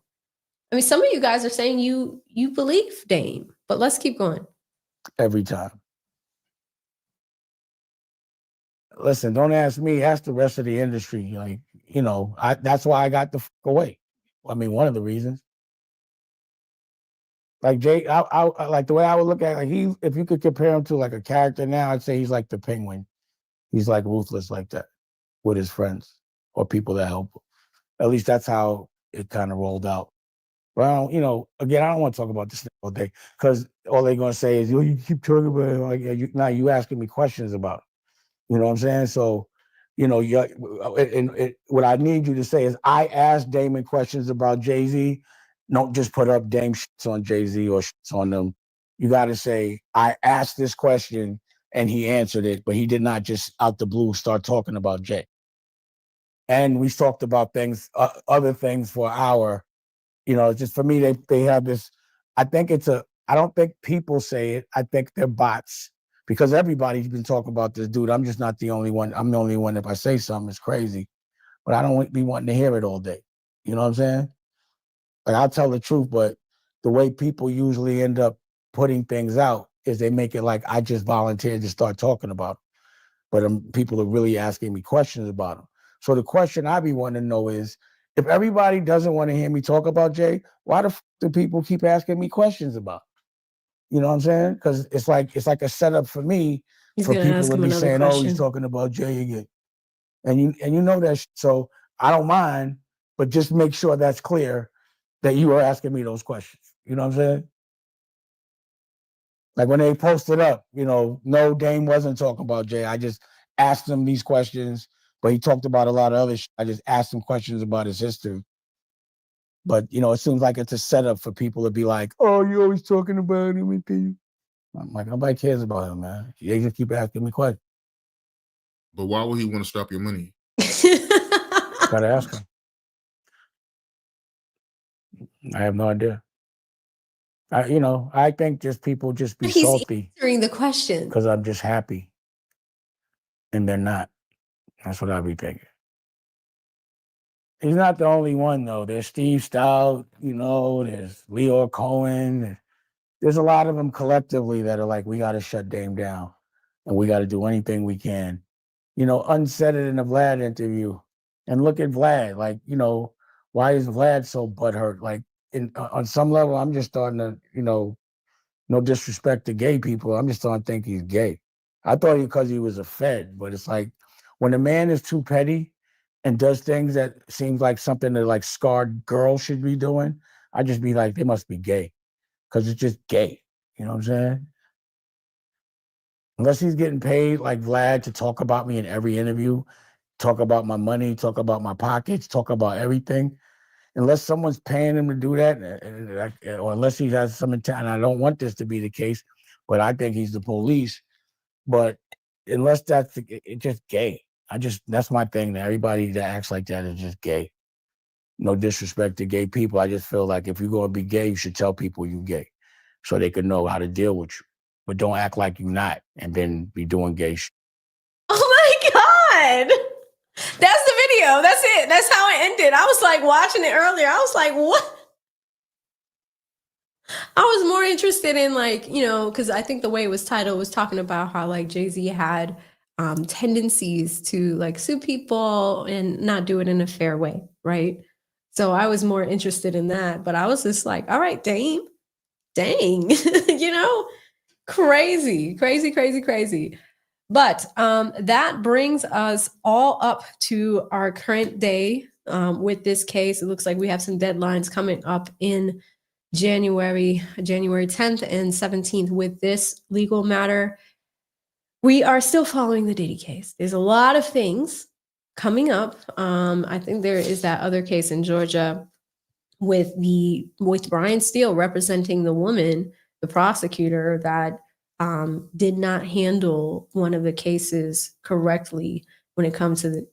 I mean, some of you guys are saying you believe Dame, but let's keep going. Every time. Listen, don't ask me, ask the rest of the industry. Like, that's why I got the fuck away. I mean, one of the reasons. Like Jay, I like the way I would look at it, if you could compare him to like a character now, I'd say he's like the Penguin. He's like ruthless like that with his friends or people that help him. At least that's how it kind of rolled out. Well, again, I don't want to talk about this all day because all they're going to say is, you keep talking about it. Like, now you asking me questions about it. You know what I'm saying? So, what I need you to say is, I asked Damon questions about Jay-Z. Don't just put up Dame shits on Jay-Z or shits on them. You got to say, I asked this question and he answered it, but he did not just out the blue start talking about Jay. And we talked about things, other things for an hour. Just for me, they have this, I don't think people say it. I think they're bots. Because everybody's been talking about this dude. I'm just not the only one. I'm the only one. If I say something, it's crazy. But I don't be wanting to hear it all day. You know what I'm saying? Like, I'll tell the truth, but the way people usually end up putting things out is they make it like I just volunteered to start talking about them. But people are really asking me questions about them. So the question I be wanting to know is, if everybody doesn't want to hear me talk about Jay, why the f do people keep asking me questions about it? You know what I'm saying? Because it's like a setup for me for people to be saying, "Oh, he's talking about Jay again," and you know that. So I don't mind, but just make sure that's clear that you are asking me those questions. You know what I'm saying? Like when they posted up, no, Dame wasn't talking about Jay. I just asked him these questions, but he talked about a lot of other shit. I just asked him questions about his history. But, it seems like it's a setup for people to be like, "Oh, you're always talking about him." I'm like, nobody cares about him, man. They just keep asking me questions. But why would he want to stop your money? Gotta ask him. I have no idea. I think just people just be salty. He's answering the question. Because I'm just happy. And they're not. That's what I be thinking. He's not the only one, though. There's Steve Stout, there's Leo Cohen. There's a lot of them collectively that are like, we got to shut Dame down. And we got to do anything we can. Unsaid it in the Vlad interview. And look at Vlad. Like, why is Vlad so butthurt? Like, on some level, I'm just starting to, no disrespect to gay people, I'm just starting to think he's gay. I thought because he was a Fed, but it's like, when a man is too petty and does things that seems like something that like scarred girls should be doing, I just be like, they must be gay. Because it's just gay. You know what I'm saying? Unless he's getting paid like Vlad to talk about me in every interview, talk about my money, talk about my pockets, talk about everything. Unless someone's paying him to do that, or unless he has some intent, and I don't want this to be the case, but I think he's the police. But unless it's just gay. That's my thing. Everybody that acts like that is just gay. No disrespect to gay people. I just feel like if you're going to be gay, you should tell people you're gay so they can know how to deal with you. But don't act like you're not and then be doing gay shit. Oh my God. That's the video. That's it. That's how it ended. I was like watching it earlier. I was like, what? I was more interested in because I think the way it was titled was talking about how like Jay-Z had tendencies to like sue people and not do it in a fair way, right? So I was more interested in that, but I was just like, all right, Dame, dang, crazy. But that brings us all up to our current day with this case. It looks like we have some deadlines coming up in January 10th and 17th with this legal matter. We are still following the Diddy case. There's a lot of things coming up. I think there is that other case in Georgia with Brian Steele representing the woman, the prosecutor that did not handle one of the cases correctly when it came to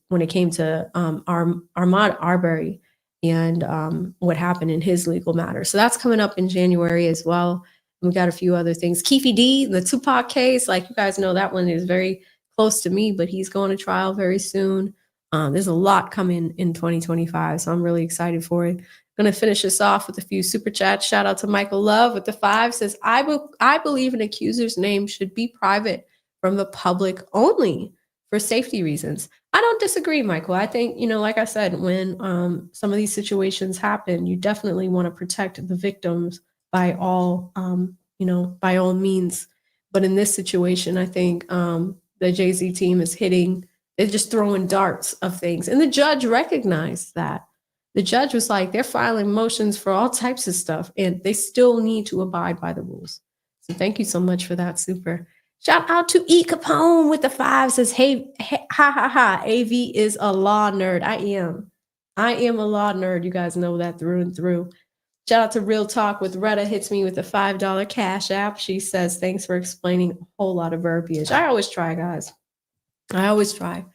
Ahmaud Arbery and what happened in his legal matter. So that's coming up in January as well. We got a few other things. Keefe D, the Tupac case, like you guys know, that one is very close to me, but he's going to trial very soon. There's a lot coming in 2025, so I'm really excited for it. I'm going to finish this off with a few super chats. Shout out to Michael Love with the 5, says, I believe an accuser's name should be private from the public only for safety reasons. I don't disagree, Michael. I think, like I said, when some of these situations happen, you definitely want to protect the victims by all means. But in this situation, I think the Jay-Z team is they're just throwing darts of things. And the judge recognized that. The judge was like, they're filing motions for all types of stuff, and they still need to abide by the rules. So thank you so much for that, Super. Shout out to E. Capone with the 5, says, hey, AV is a law nerd. I am a law nerd. You guys know that through and through. Shout out to Real Talk with Retta, hits me with the $5 Cash App. She says, thanks for explaining a whole lot of verbiage. I always try, guys. I always try.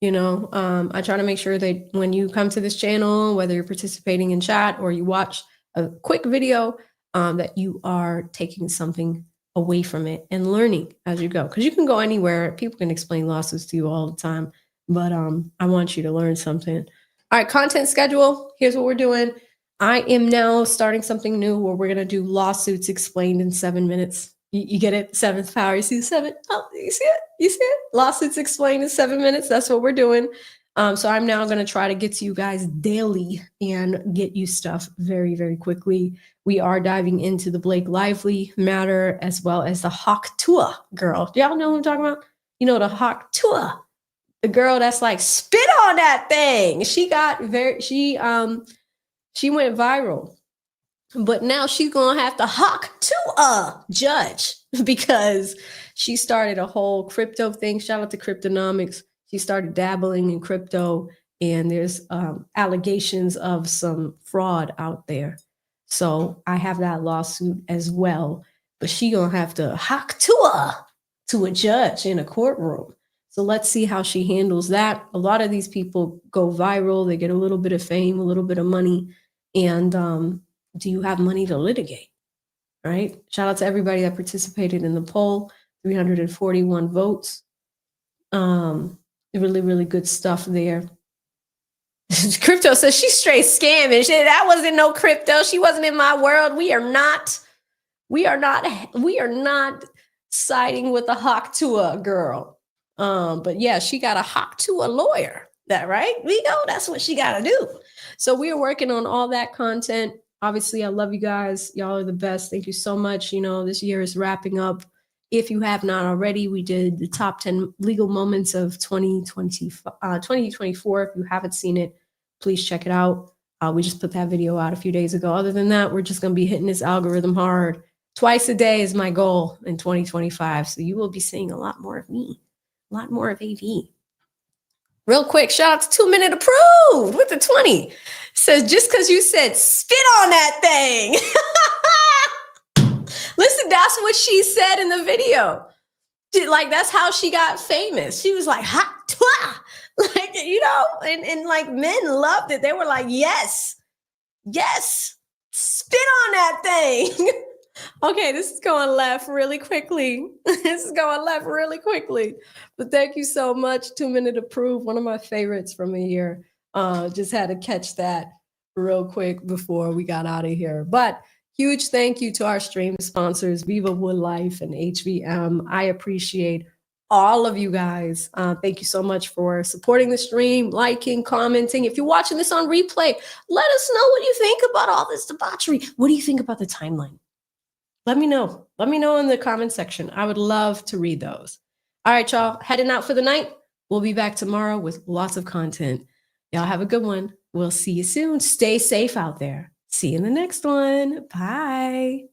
I try to make sure that when you come to this channel, whether you're participating in chat or you watch a quick video, that you are taking something away from it and learning as you go. Because you can go anywhere. People can explain lawsuits to you all the time. But I want you to learn something. All right, content schedule. Here's what we're doing. I am now starting something new where we're going to do lawsuits explained in 7 minutes. You get it? 7th power. You see the 7? Oh, you see it? You see it? Lawsuits explained in 7 minutes. That's what we're doing. So I'm now going to try to get to you guys daily and get you stuff very, very quickly. We are diving into the Blake Lively matter as well as the Hawk Tuah girl. Do y'all know who I'm talking about? The Hawk Tuah, the girl that's like, spit on that thing. She went viral. But now she's going to have to hawk to a judge because she started a whole crypto thing. Shout out to Cryptonomics. She started dabbling in crypto, and there's allegations of some fraud out there. So I have that lawsuit as well. But she going to have to hawk to a judge in a courtroom. So let's see how she handles that. A lot of these people go viral. They get a little bit of fame, a little bit of money, and do you have money to litigate? Right? Shout out to everybody that participated in the poll. 341 votes. Really, really good stuff there. Crypto says she's straight scamming. That wasn't no crypto. She wasn't in my world. We are not siding with the Hawk Tuah girl. But yeah, she got a Hawk Tuah lawyer. That right? We go. That's what she got to do. So we are working on all that content. Obviously, I love you guys. Y'all are the best. Thank you so much. This year is wrapping up. If you have not already, we did the top 10 legal moments of 2024. If you haven't seen it, please check it out. We just put that video out a few days ago. Other than that, we're just going to be hitting this algorithm hard. Twice a day is my goal in 2025. So you will be seeing a lot more of me, a lot more of AV. Real quick, shout out to 2 Minute Approved with the 20. Says, just because you said spit on that thing. Listen, that's what she said in the video. That's how she got famous. She was like, hot, and like men loved it. They were like, yes, spit on that thing. Okay, this is going left really quickly. But thank you so much. 2 Minute Approved, one of my favorites from the year. Just had to catch that real quick before we got out of here. But huge thank you to our stream sponsors, Viva Wood Life and HVM. I appreciate all of you guys. Thank you so much for supporting the stream, liking, commenting. If you're watching this on replay, let us know what you think about all this debauchery. What do you think about the timeline? Let me know. Let me know in the comment section. I would love to read those. All right, y'all, heading out for the night. We'll be back tomorrow with lots of content. Y'all have a good one. We'll see you soon. Stay safe out there. See you in the next one. Bye.